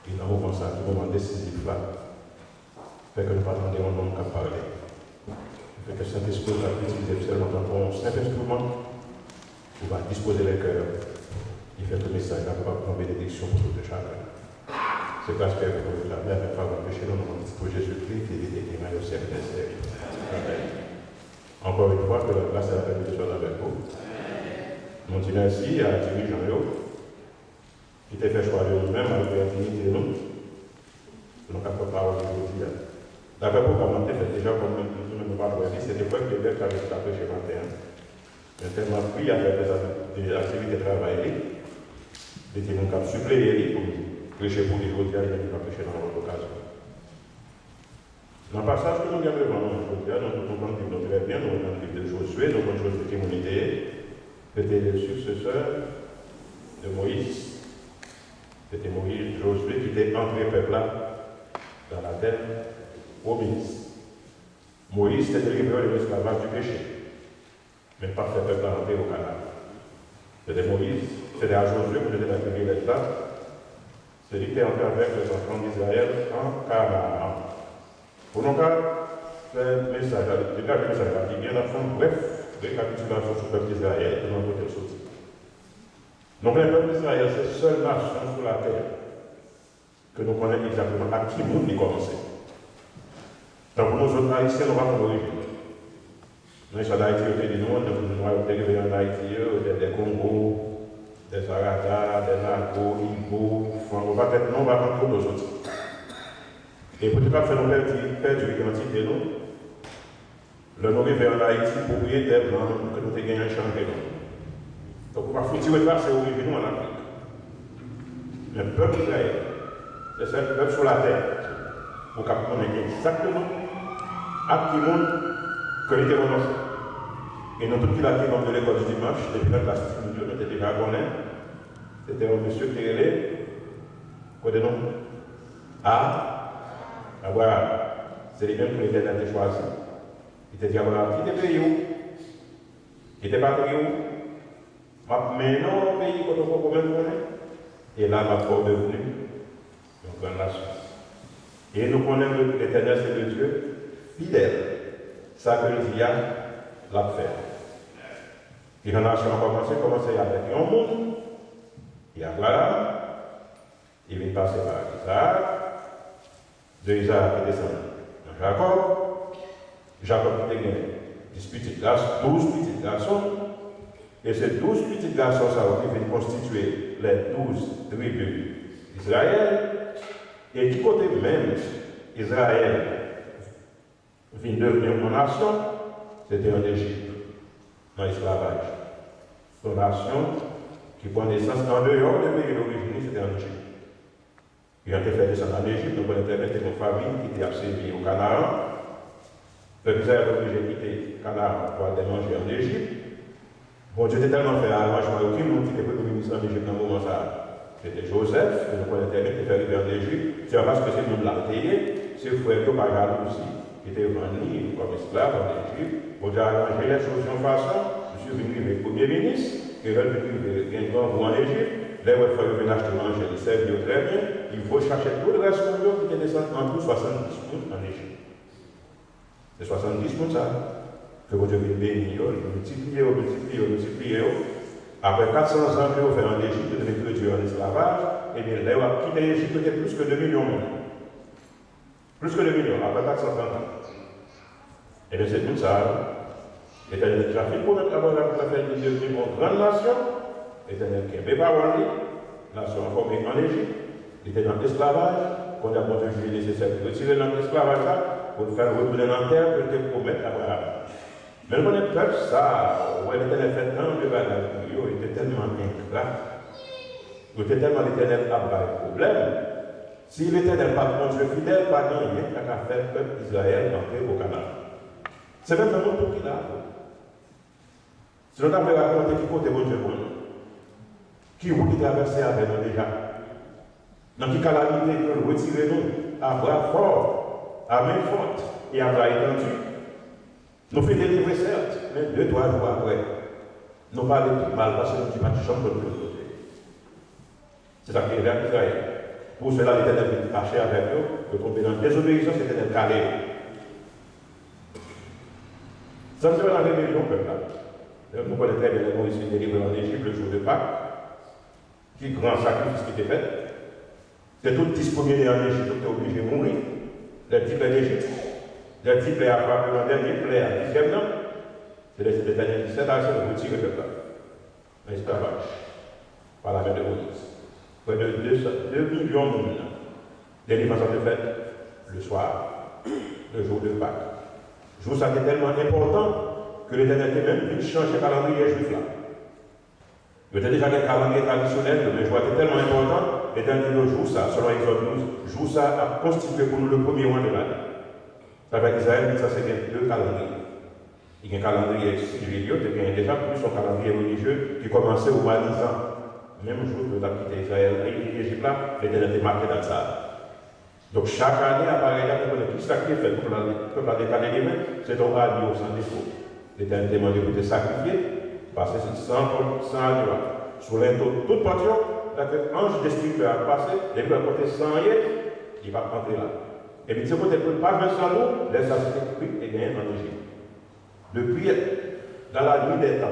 E: Et dans le moment ça, le moment décisif là, fait que nous ne parlons pas nom qu'à parler. Fait que cet esprit va utiliser seulement un simple instrument pour disposer les cœurs. Il fait que le message là pour prendre bénédiction pour tout le chacun. C'est parce que vous l'avez avec faveur de chez nous, pour Jésus-Christ, qui est écrit au siècle des siècles. Encore une fois, que la grâce et la vérité soient avec vous. Nous disons ainsi à dirigeant qui t'a fait choisir nous-mêmes avec l'infinité de nous. Nous avons parole aujourd'hui. D'abord, pour commenter, déjà, comme nous parlons ici, c'est des fois que les bêtes avaient tapé chez matin. Mais tellement pris à faire des activités de travail, des témoins qui ont suppléé pour prêcher pour les autres, il y a des prêcher dans votre occasion. Dans le passage que nous avons devant nous aujourd'hui, nous comprenons très bien, nous avons le livre de Josué, nous avons Josué qui était le successeur de Moïse. C'était Moïse, Josué qui était entré peuple là dans la terre promise. Moïse était libéré de l'esclavage du péché, mais pas fait peuple à rentrer au Canaan. C'était Moïse, c'était à Josué que j'étais arrivé là. C'est lui qui est entré avec les enfants d'Israël en Canaan. Pour nous faire le message, le message qui vient d'enfant, bref, récapitulation sur le peuple d'Israël, de notre côté sorti. Donc le peuple d'Israël, c'est la seule nation sur la terre que nous connaissons exactement à qui nous y commencer. Donc pour nous autres haïtiens, nous avons l'origine. Nous sommes en Haïti, nous avons arrivé en Haïti, des Congo, des Aradas, des Nagos, Igbo, on va faire pour nos autres. Et pour ne pas faire nos perdre l'identité, nous, nous arrivons en Haïti pour prier des blancs que nous ayons gagné un champ de nous. Donc on va foutre ça, c'est arrivé nous en Afrique. Mais le peuple d'Israël, c'est le peuple sur la terre, pour qu'on ait exactement à qui monde que l'était renoncé. Et nous, tout qui l'a dit de l'école du dimanche, depuis la classe de nous était déjà abonné. C'était un monsieur qui était quoi de nom? Voilà. C'est les mêmes que l'Éternel a choisi. Il était dit, voilà, qui était pays où? Qui était pas pays où? Mais non, pays qu'on ne peut pas même connaître. Et là, ma foi devenu une grande nation. Et nous connaissons l'Éternel, c'est le Dieu fidèle. Ça que le dia l'a fait. Et la nation a commencé avec un monde. Il y a Abraham. Il vient passer par Isaac. De Isaac est descendu dans Jacob. Jacob était gagné 12 petits garçons. Et ces 12 petits garçons, ça viennent constituer les 12 tribus d'Israël. Et du côté même, Israël vient devenir une nation, c'était en Égypte, dans l'esclavage. Une nation qui prend naissance en dehors du pays d'origine, c'était en Égypte.
F: Il a été fait descendre en Égypte, donc on était avec une famille qui était sévi au Canaan. Le Israël a obligé de quitter Canaan pour aller manger en Égypte. Bon, Dieu était tellement fait à l'arrangement, aucun monde qui était pour ministre en Égypte dans le moment ça. C'était Joseph, que nous connaissons qui était arrivé en Égypte. C'est parce que c'est le monde là payé, c'est le frère qui n'a pas gardé aussi, qui était venu comme esclave en Égypte. Bon, Dieu a arrangé les choses de façon. Je suis venu avec le premier ministre, qui est venu avec un grand vous en Égypte. Là, il faut venir acheter manger, il sert très bien. Il faut chercher tout le reste de qui était descendu en tout 70 pounds en Égypte. C'est 70 pounds ça. Que vous devez bénir, multiplier. Après 400 ans que vous faites en Égypte, de l'écriture en esclavage, et bien là, vous avez quitté l'Égypte, il y a plus que 2 millions. Plus que 2 millions, après 430 ans. Et bien c'est tout ça. L'Éternel déjà fait pour mettre Abraham pour faire de devenir une grande nation. L'Éternel qui aimait pas nation formée en Égypte. Il était dans l'esclavage, qu'on a montré que nécessaire de retirer dans l'esclavage pour faire retourner dans la terre pour te promettre Abraham. Mais le peuple, ça, où l'Éternel fait tant de bagages pour eux, il était tellement ingrat. Il était tellement l'Éternel n'a pas de problème. Si l'Éternel n'a pas de Dieu fidèle, pas de rien qu'à faire le peuple d'Israël entrer au Canaan. C'est même le monde qui l'a. Si nous avons raconté qui côté bon Dieu pour nous, qui route qui traversait avec nous déjà, dans quelle calamité que nous retirons nous, à bras forts, à main forte et à bras étendus. Nous faisons délivrer certes, mais 2-3 jours après, nous parlons de mal parce que nous ne sommes pas chambre de l'autre côté. C'est ça qui est vers Israël. Pour cela, l'Éternel est fâché avec eux, de tomber dans la désobéissance, l'Éternel calé. Ça me fait la rébellion, peuple là. Nous connaissons très bien les Moïse qui délivré en Égypte le jour de Pâques. Qui grand sacrifice qui était fait. C'est tout 10 premiers en Égypte qui étaient obligés de mourir. Les 10 plaies d'Égypte. Les 10 plaies à frapper dans le dernier plaies à 10e an. C'est l'Éternel qui s'est assez de retirer le peuple. L'esclavage. Par la main de Moïse. Près de 2 millions de monde. Délivrance a été faite le soir, le jour de Pâques. Le jour ça était tellement important que l'Éternel était même venu changer le calendrier juif là. Il était déjà un calendrier traditionnel, mais le jour était tellement important, l'Éternel dit le jour ça, selon Exode 12, jour ça a constitué pour nous le premier mois de l'année. Ça fait qu'Israël dit ça c'est bien 2 calendriers. Il y a un calendrier civil, et il y a déjà plus un calendrier religieux qui commençait au mois 10 ans. Même jour que nous avons quitté Israël et l'Égypte là, l'Éternel était marqué dans ça. Donc chaque année, à pareil, on connaît tout ça qui est fait pour la décaler les mains, c'est ton radio sans défaut. L'Éternel demande de te sacrifier, parce que c'est sans agneau. Sur l'into, toute portion, l'ange destructeur a passé, et puis à côté sans rien, il va rentrer là. Et puis, c'est côté pas 20 sans nous, laisse ça se pris et gagner en Égypte. Depuis, dans la nuit des temps,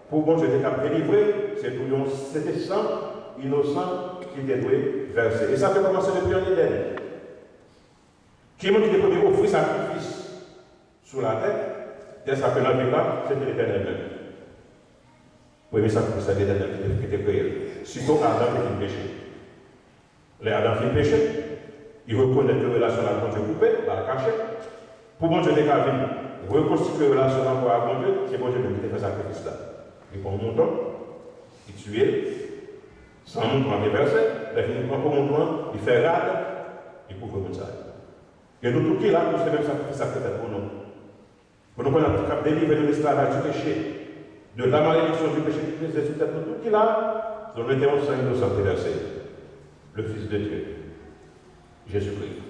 F: pour bon Dieu t'es délivré, c'est pour nous, c'était 100 innocents qui étaient doués versés. Et ça peut commencer depuis un Éden. Qui m'a dit que pour offrir sacrifice sur la tête, dès ça que la vie là, c'était l'Éternel même. Premier sacrifice, c'est l'Éternel qui était créé. Surtout Adam qui fait péché. Les Adam fait péché, il reconnaît que la relation avec Dieu coupée, la cacher. Pour bon Dieu t'es qu'à venir, reconstituer la relation encore avec Dieu, c'est bon Dieu même qui fait sacrifice là. Il prend mon temps, il tue, sans mouvement déversé, il prend mon temps, il fait rade, il couvre comme ça. Et nous, tout qui est là, nous, c'est même sacrifice à fait pour nous. Pour nous, on a délivré de l'esclavage du péché, de la malédiction du péché qui faisait sur nous, tout qui est là, nous mettons un sang innocent déversé, le Fils de Dieu, Jésus-Christ.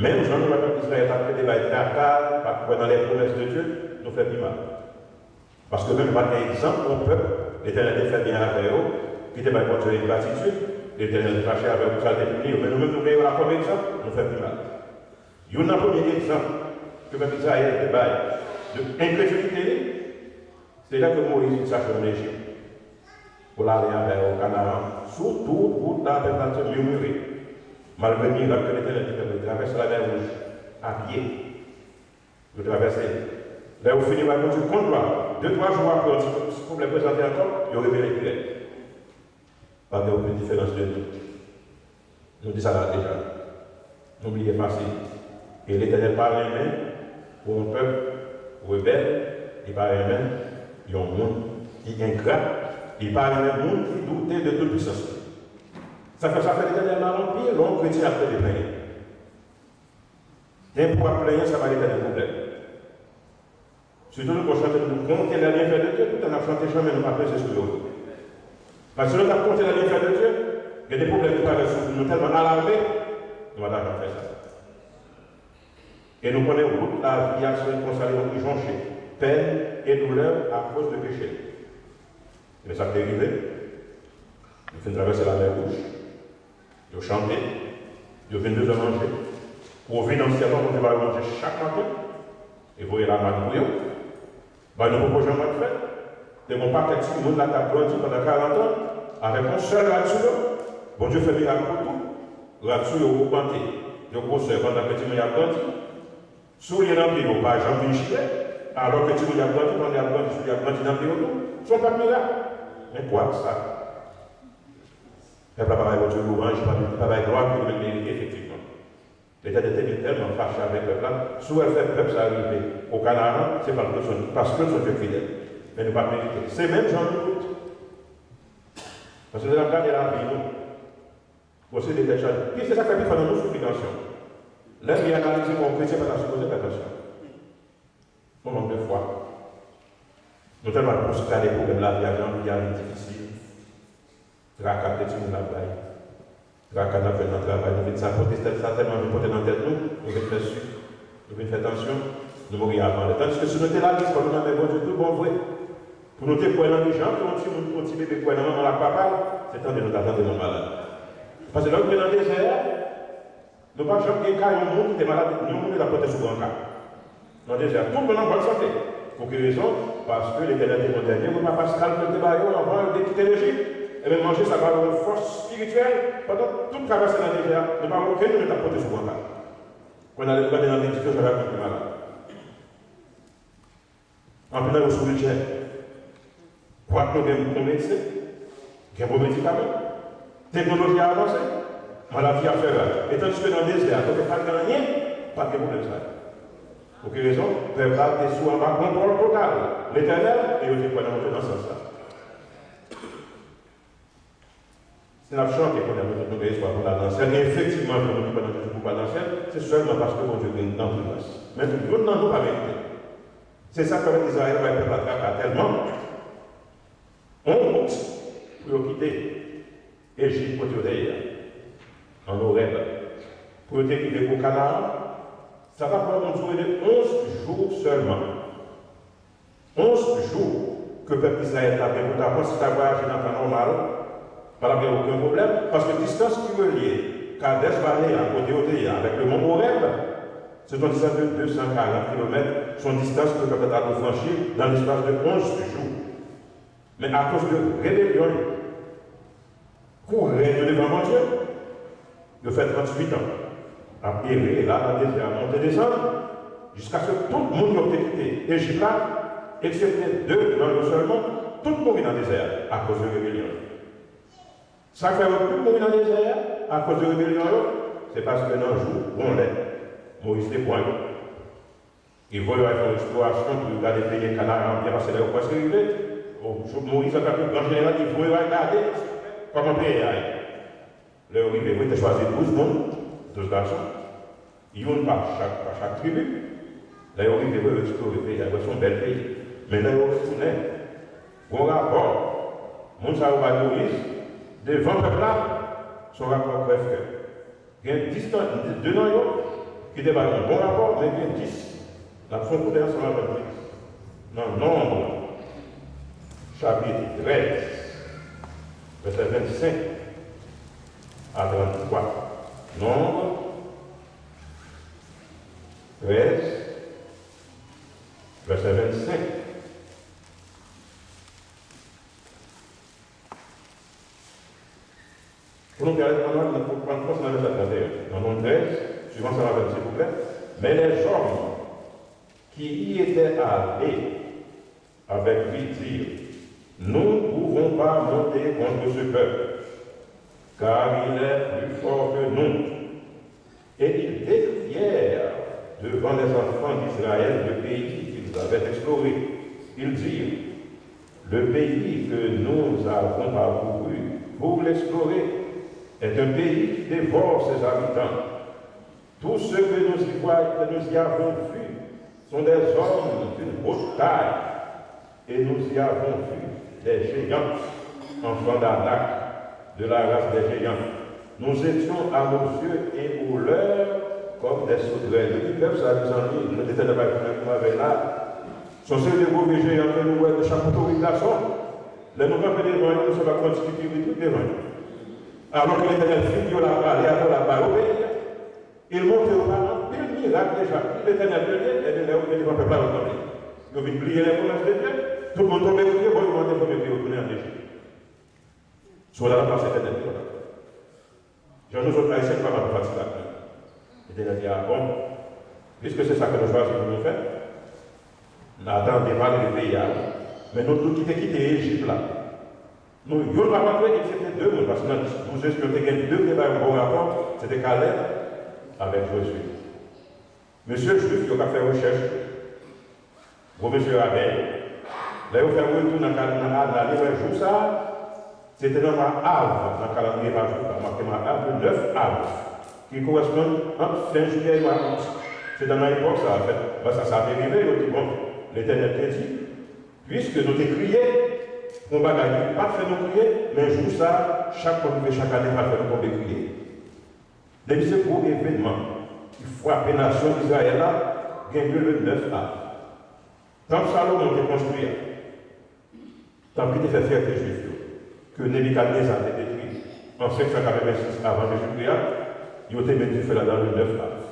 F: Même Jean nous rappelle qu'Israël a fait des bails d'Akal, dans les promesses de Dieu, nous fait plus mal. Parce que même par exemple, mon peuple, l'Éternel a fait bien avec eux, qui était pour Dieu une gratitude, l'Éternel a fâché avec vous, ça a été puni, mais nous-mêmes nous payons la comme exemple, nous fait plus mal. Il y a un premier exemple que même Israël était de incrédulité, c'est là que Moïse s'achète en Égypte pour aller au Canaan, surtout pour la température murmurée. Malgré le miracle que l'Éternel a traversé la mer Rouge à pied, de traverser. Là où finit par contre, 2-3 jours après, pour les présenter encore, il y aurait bien les clés. Pas aucune différence de nous. Nous disons ça là déjà. N'oubliez pas ça. Et l'Éternel parle même pour un peuple rebelle, il parle même il y a un monde qui est ingrat, il parle même monde qui doutait de toute puissance. Ça fait l'éternel mal en pire, l'homme chrétien après des plaintes. Et pour plaindre, ça va l'éternel problème. Surtout nous pour chanter nous compte qu'il a bien fait de Dieu, tout en a chanté jamais nous pas c'est sur l'autre. Parce que nous avons compté la bien fait de Dieu, il y a des problèmes qui paraissent sur nous tellement alarmés, nous allons faire ça. Et nous connaissons toute la vie à se consacrer aux jonchés, peine et douleur à cause de péché. Mais ça peut arriver. Nous faisons traverser la mer Rouge, nous chantons, nous venons de manger. Pour venir dans ce temps, on va manger chaque matin, et vous voyez la main bouillon. Nous proposons un de faire. Et mon paquet de monde la table grandi pendant 40 ans, avec un seul là-dessus. Bon Dieu fait miracle pour tout. Là-dessus, vous augmentez. Le gros sœur, pendant que petit monde a grandi. Souris dans le pays, pas jamais chiller. Alors que petit monde a grandi, quand il a grandi, il a grandi dans le pays, ce sont pas miracles. Mais quoi ça? Il n'y a pas de Dieu louange, pas de gloire pour le mériter, effectivement. L'Éternel était tellement fâché avec le peuple. Soit elle fait le peuple, ça arrive au Canada, c'est parce que son Dieu fidèle. Mais ne pas mériter. C'est même Jean de doute. Parce que nous avons gardé la vie, nous. Voici des déchets. Puis c'est ça qui fait dans nos souffrances. L'homme qui analyse mon chrétien par la supposée attention. On manque de foi. Nous tellement considéré des problèmes la vie à vie difficile. Tracas petit monde la baille. Tracas dans le travail, nous venons protester ça tellement nous porter dans la tête nous venons faire suivre, nous venons faire attention, nous mourir avant. Tandis que si nous sommes là, nous sommes avec bon Dieu, tout bon vrai. Pour nous témoigner dans les gens, pour nous petit bébé pour dans la papa, c'est temps de nous attendre nos malades. Parce que là, nous sommes dans le désert, nous ne pouvons pas jamais cas un monde qui est malade, nous sommes la porter sur un cas. Dans le désert, tout le monde en bonne santé. Pour quelle raison? Parce que l'éternel est mon dernier, vous ne pouvez pas se calmer de baillot avant de quitter l'Égypte. Et même manger, ça va avoir une force spirituelle. Pendant toute traversée dans le désert, ne pas aucun nous mettre à porter sur un cas. Quand on a regardé dans l'édition, ça va être plus malade. En plus, nous sommes budget. Quoi que nous avons un médecin, un bon médicament, technologie avancée, maladie à faire. Et tandis que dans le désert, quand on ne fait rien, pas de problème. Pour quelle raison? Le peuple est sous un contrôle total. L'éternel, et on dit quoi dans ce sens-là. C'est la chance qu'on a besoin de nous pour la danser. Et effectivement, nous ne pouvons pas danser, c'est seulement parce que mon Dieu est dans toute place. Mais nous n'en pas vérité. C'est ça que Israël va être attrapé tellement. On monte pour quitter l'Égypte pour Judée, en Horeb, pour quitter au Canaan. Ça va prendre une durée de 11 jours seulement. 11 jours que le peuple d'Israël a bien pour apprendre si tu as voyagé dans le temps normal. Pas aucun problème, parce que la distance qui relie Kadesh Barnea à côté d'Odéa avec le mont Horeb, c'est une distance de 240 km, son distance que le peuple a franchir dans l'espace de 11 jours. Mais à cause de rébellion, courir devant mon Dieu, il fait 38 ans. À errer là, dans le désert, à monter et descendre, jusqu'à ce que tout le monde ait quitté l'Égypte là, excepté 2 dans le seulement, tout le monde est dans le désert à cause de rébellion. Ça fait tout le monde dans le désert à cause de rébellion, c'est parce que dans le jour où on l'est, Moïse les points. Il voit faire une exploration pour regarder les pays canards, bien parce que là, où est-ce qu'il est. Moïse a fait grand général, il voulait regarder comment le pays aille. Là, il a choisi 12 mondes, 12 garçons. Ils ont par chaque tribu. Là, il a explorer le pays, avec son bel pays. Mais là, il a retourné. Bon rapport, Moussa Moïse, devant le peuple là, son rapport bref que. Il y a 10 ans, 2 ans, qui débat un bon rapport, mais il y a 10. La fonction de son rapport. Non, nombre, chapitre 13, verset 25 à 33. Nombre 13, verset 25. Pour nous faire pour prendre force dans le verset 31. Dans le 13, suivant ça va s'il vous plaît. Mais les hommes qui y étaient allés avec lui dirent, nous ne pouvons pas monter contre ce peuple, car il est plus fort que nous. Et ils décrièrent devant les enfants d'Israël le pays qu'ils avaient exploré. Ils dirent, le pays que nous avons parcouru pour l'explorer, est un pays qui dévore ses habitants. Tous ceux que nous y avons vus sont des hommes d'une haute taille, et nous y avons vu des géants, enfants d'Anak, de la race des géants. Nous étions à nos yeux et aux leurs comme des sauterelles. Le peuple, ça nous en dit, nous étions dans la là. Sont ceux de gros géants que nous voyons de chaque côté de la sorte. Les nous rappelons devant nous, nous sommes à constituer tout devant nous. Alors que l'Éternel fit Dieu la parole avant la parole au pays, il monte au parlement, il miracle déjà. L'Éternel de Dieu, et de là où il va peuple à entendre. Ils vont plier les promesses de Dieu. Tout le monde tombe crier, bon, ils vont être premiers retourner en Égypte. Soit là, parce que l'Éternel. Jean nous autres haïtiens, pas mal facile à faire. L'Éternel dit, ah bon, puisque c'est ça que nous choisissons pour nous faire, Nathan démarre le pays, mais nous tous quitté l'Égypte là. Nous, il n'y a pas de c'était deux mondes, parce que nous avons gagné deux qui avaient un bon rapport, c'était Caleb avec Josué. Monsieur Juif, il a fait recherche. Bon, monsieur Abel, là, il a fait retour dans la jour ça, c'était dans ma Havre, dans le calendrier par jour, marqué ma Havre, 9 Havre, qui correspond entre fin juillet et août. C'est dans l'époque, ça a fait, ça a arrivé, il a dit, bon, l'Éternel t'a dit, puisque nous t'ai crié, on va gagner, pas faire nous crier, mais jour ça, chaque année, va faire nous crier. Depuis ce gros événement qui frappe la nation d'Israël, il y a eu le 9 Havre. Tant que Salomon était construit, tant qu'il était fait faire des Juifs, que Nebuchadnezzar a été détruit en 586 avant Jésus-Christ, il a été mis du feu là dans le 9 Havre.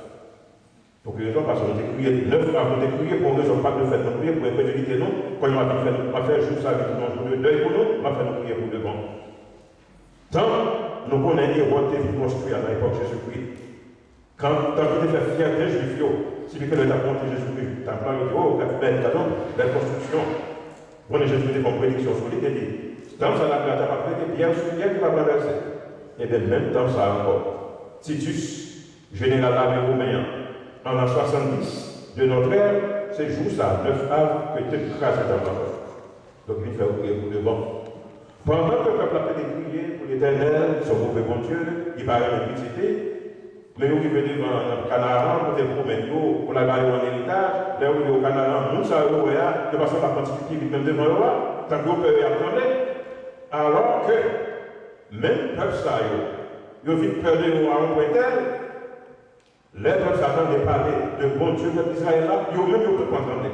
F: Pour que les gens, parce qu'on a crié 9 Havre, on a crié pour une raison pas de fait, on a crié pour éviter nous, quand on va faire juste ça avec un jour de deuil pour nous, on va faire nous crier pour de bon. Tant nous connaissons les rois qui étaient construits à l'époque de Jésus-Christ. Quand il était fait fier des Juifs, si le Seigneur a monté Jésus-Christ, tu as parlé de la construction. Bon, Jésus-Christ comme prédiction sur lui, il dit, tant ça n'a pas prêté bien sur bien qui va traverser. Et bien, même temps, ça encore. Titus, général armé romain, en l'an 70 de notre ère, c'est juste ça, 9 Havre, que tu écrases dans la terre. Donc, il fait prier pour le bon. Pendant que le peuple a fait prier pour l'Éternel, son mauvais bon Dieu, il paraît l'impunité. Mais nous qui venons devant le Canaan, pour te promener, pour la garder en héritage, là où il y a au Canaan, nous savons où il y a, de façon à quantifier même devant le roi, tant que vous pouvez attendre. Alors que, même peuple ça, il y a vite peur de nous à un point tel, les peuples s'attendent de parler de bon Dieu de l'Israël là, ils ont même tout entendu.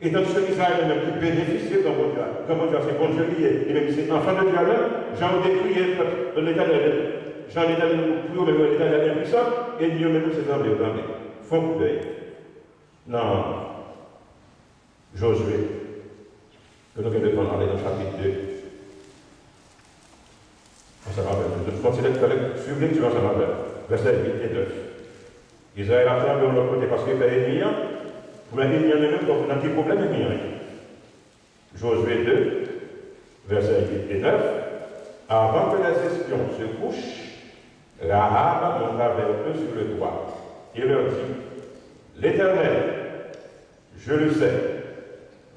F: Et tandis que l'Israël même qui bénéficie de bon Dieu, comme bon Dieu, c'est bon Dieu lié, et même si c'est enfant de Dieu même, j'en ai décrié l'Éternel. J'en ai donné plus haut, mais l'Éternel est puissant, et Dieu même ses hommes entendent. Font coup d'œil. Non. Josué, que nous devons aller dans le chapitre 2. On s'en rappelle. Je considère que suivez, tu vas s'en rappeler. Verset 8 et 9. Israël a fait de l'autre côté parce qu'il fait ennemi. Vous m'avez dit, il y en a même dans quel problème ennemi. Josué 2, verset 8 et 9. Avant que les espions se couchent, Rahab monta vers eux sur le toit et leur dit, l'Éternel, je le sais,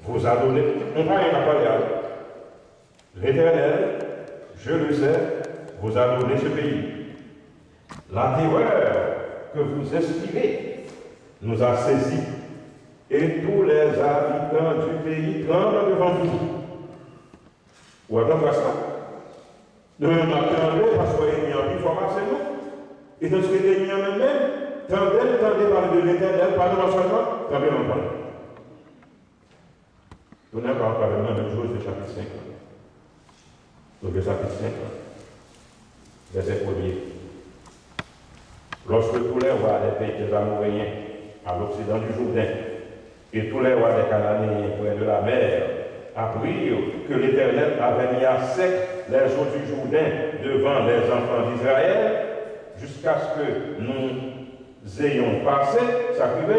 F: vous a donné, on va rien à parler à l'Éternel, je le sais, vous a donné ce pays. La terreur que vous inspirez nous a saisis, et tous les habitants du pays tremblent devant vous. Ou attendre ça? Nous attendons parce qu'on est mis en vie, c'est nous. Et dans ce que les mis en même, tendez parler de l'Éternel, pas de seulement, tendez en parler. Nous n'avons pas parlé de la même chose du chapitre 5. Donc le chapitre 5, verset 1er. Lorsque tous les rois des pays des Amoréens à l'occident du Jourdain et tous les rois des Cananéens près de la mer apprirent que l'Éternel avait mis à sec les eaux du Jourdain devant les enfants d'Israël, jusqu'à ce que nous ayons passé, sacrifié,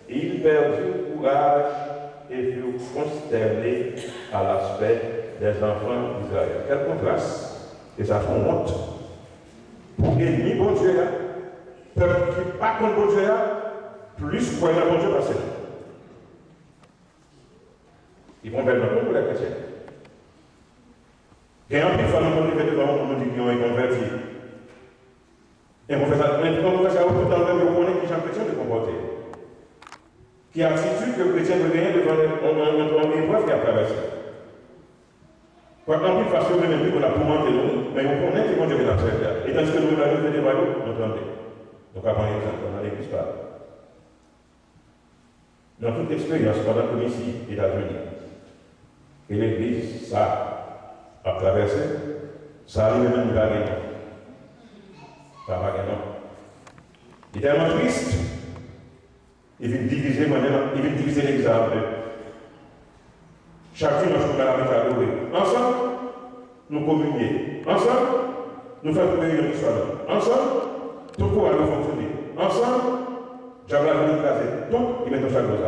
F: et ils perdirent courage et furent consternés à l'aspect des enfants d'Israël. Quel contraste! Et ça fait honte. Pour ennemi bon Dieu, peuple qui n'est pas contre bon Dieu, plus croyant bon Dieu passé. Ils vont bellement pour les chrétiens. Il y a un peu de fois, nous arrivons devant nous dit qu'ils ont été convertis. Et on fait ça tout dans le même, on connaît qui Jean Chrétien de comporter. Qui attitude que le chrétien veut gagner devant l'épreuve qui a traversé. Par exemple, il fasse même plus qu'on a tourmenté nous, mais on connaît que Dieu est dans le ciel. Et tandis que nous avons fait des valeurs, nous entendons. Donc, avant l'exemple, on a l'église pas. Dans toute expérience, pendant que ici, il a venu. Et l'église, ça a traversé, ça arrive même à gagner. Ça va gagner. Il est tellement triste, il vient diviser moi-même, il vient diviser l'église en deux. Chacun nous sommes à la mettre à adorer. Ensemble, nous communier. Ensemble, nous faisons une réunion qui soit là. Ensemble, tout pour aller fonctionner. Ensemble, j'avais la vie écrasée. Donc, il met dans chaque chose.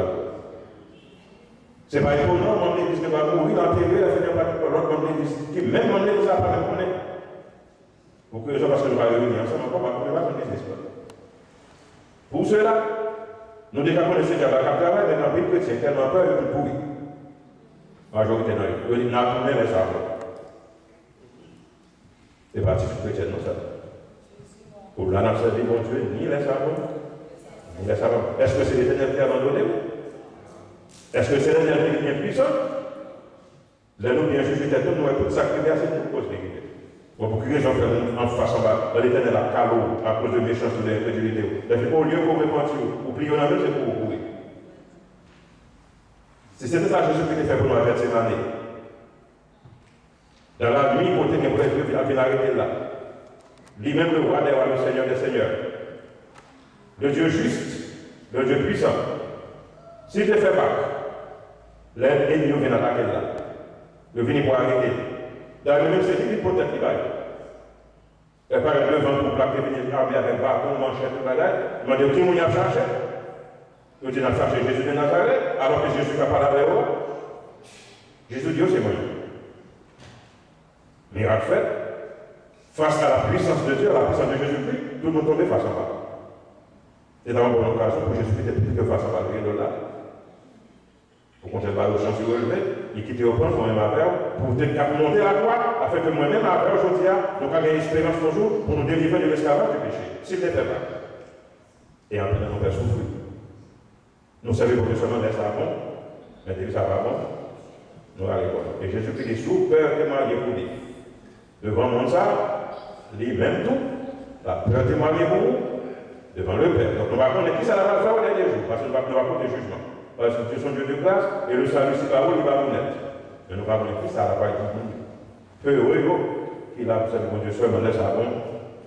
F: C'est pas étonnant, mon église ne va mourir dans la TV, la Seigneur va dire l'autre mon église, qui même mon église n'a pas même connaître. Pour que les gens, parce que nous allons réunir ensemble, encore, on ne va pas connaître l'histoire. Pour cela, nous déjà connaissons déjà la travail, mais dans le pays chrétien, tellement peur, il est pourri. Majorité dans le pays, il n'a pas les savants. C'est parti sur chrétien, non ça. Pour la nation de bon Dieu, ni les savants, ni les savants. Est-ce que c'est l'Éternel qui a abandonné? Est-ce que c'est l'Éternel qui est bien puissant? Là, nous bien juger tête, nous avons tout sacrifié à cette cause d'église. Pour que les gens fassent en face en bas, l'Éternel a calot à cause de méchanceté de l'incrédulité. Au lieu pour repentir, ou plier en amène, c'est pour vous courir. Si c'était ça Jésus qui était fait pour nous avertir l'année. Dans la nuit, côté que Dieu a venu arrêter là. Lui-même le roi des rois, le Seigneur des seigneurs. Le Dieu juste, le Dieu puissant. S'il te fait pas, l'ennemi vient attaquer là. Il vient pour arrêter. Dans le même c'est lui pour tête qui va. Et par le vent pour plaquer, venir armé avec bâton, manchette, tout bagage. Il m'a dit, qui m'a chargé? Il dit, il a chargé Jésus de Nazareth, alors que Jésus n'a pas parlé avec eux. Jésus dit, c'est moi. Miracle fait. Face à la puissance de Dieu, à la puissance de Jésus-Christ, tout le monde tombait face à moi. C'est dans une bonne occasion pour Jésus-Christ de plus que face à la là. Pour qu'on ne pas le champ sur relevé, il quitte au point, moi-même avec, pour monter la croix, afin que moi-même avec aujourd'hui, nous avons une espérance toujours pour nous délivrer de l'esclavage du péché. S'il ne fait pas. Et en train de nous faire souffrir. Nous savons que seulement laisse ça bon, mais depuis ça va bon, nous allons. Et Jésus-Christ est sous peur que marié pour lui. Devant le monde, ça, lui-même tout, la peur de marié pour nous, devant le Père. Donc nous va connaître qui ça va faire au dernier jour, parce que nous va connaître des jugements. Parce que Dieu sont Dieu de grâce, et le salut, c'est pas où il va nous naître. Mais nous va connaître qui ça va être dit. Peu heureux, qu'il a, vous savez, mon Dieu seulement le savon.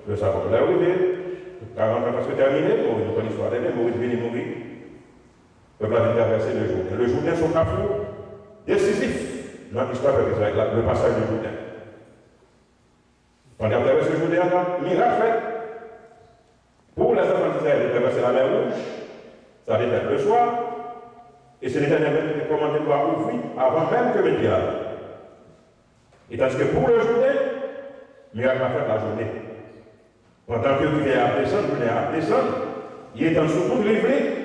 F: Le savon, là, oui, 40 ans parce que terminé, nous connaissons l'histoire des mêmes, Moïse vient mourir. Le peuple a traversé le Jourdain. Le Jourdain, son carrefour décisif dans l'histoire de Israël, le passage du Jourdain. Quand il a traversé le Jourdain, un miracle fait. Pour les enfants d'Israël, de traverser la mer Rouge, ça allait être le soir, et c'est l'Éternel qui a commandé de voir ouvrir avant même que le diable. Et tandis que pour le Jourdain, miracle a fait la journée. Pendant que le vient à descendre, il est en dessous pour livrer.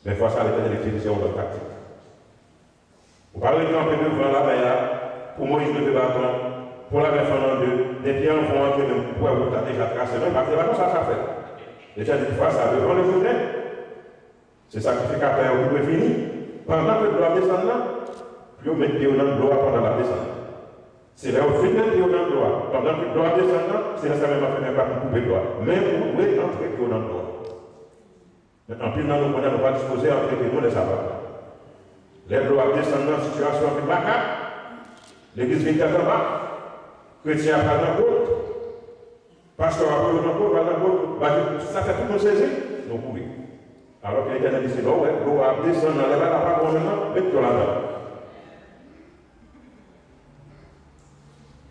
F: Mais face à l'Éternel, il utilisait une tactique. Vous parlez d'un peu devant la mer, pour Moïse de bâton, pour la faire en deux, des pieds vont entrer dans le poids où tu as déjà tracé, mais parce que ça fait. L'Éternel dit face à devant le Jourdain, c'est sacrificateur qui peut finir. Pendant que le doigt descend là, puis on met le pied dans le doigt pendant la descente. C'est là où on fait le pied dans le doigt. Pendant que le doigt descend là, c'est là que ça ne va pas couper le doigt. Mais vous pouvez entrer le pied dans le doigt. En plus, nous ne pouvons pas disposer entre nous les sabbats. Les lois descendent dans une situation de macabre. L'église vient en bas. Chrétien pas dans l'autre. Pasteur a pas dans l'autre. Ça fait tout le monde saisir. Donc oui. Alors que l'Éternel dit, c'est là, l'eau a descendu dans les bas, pas bon maintenant, mettez-le là-dedans.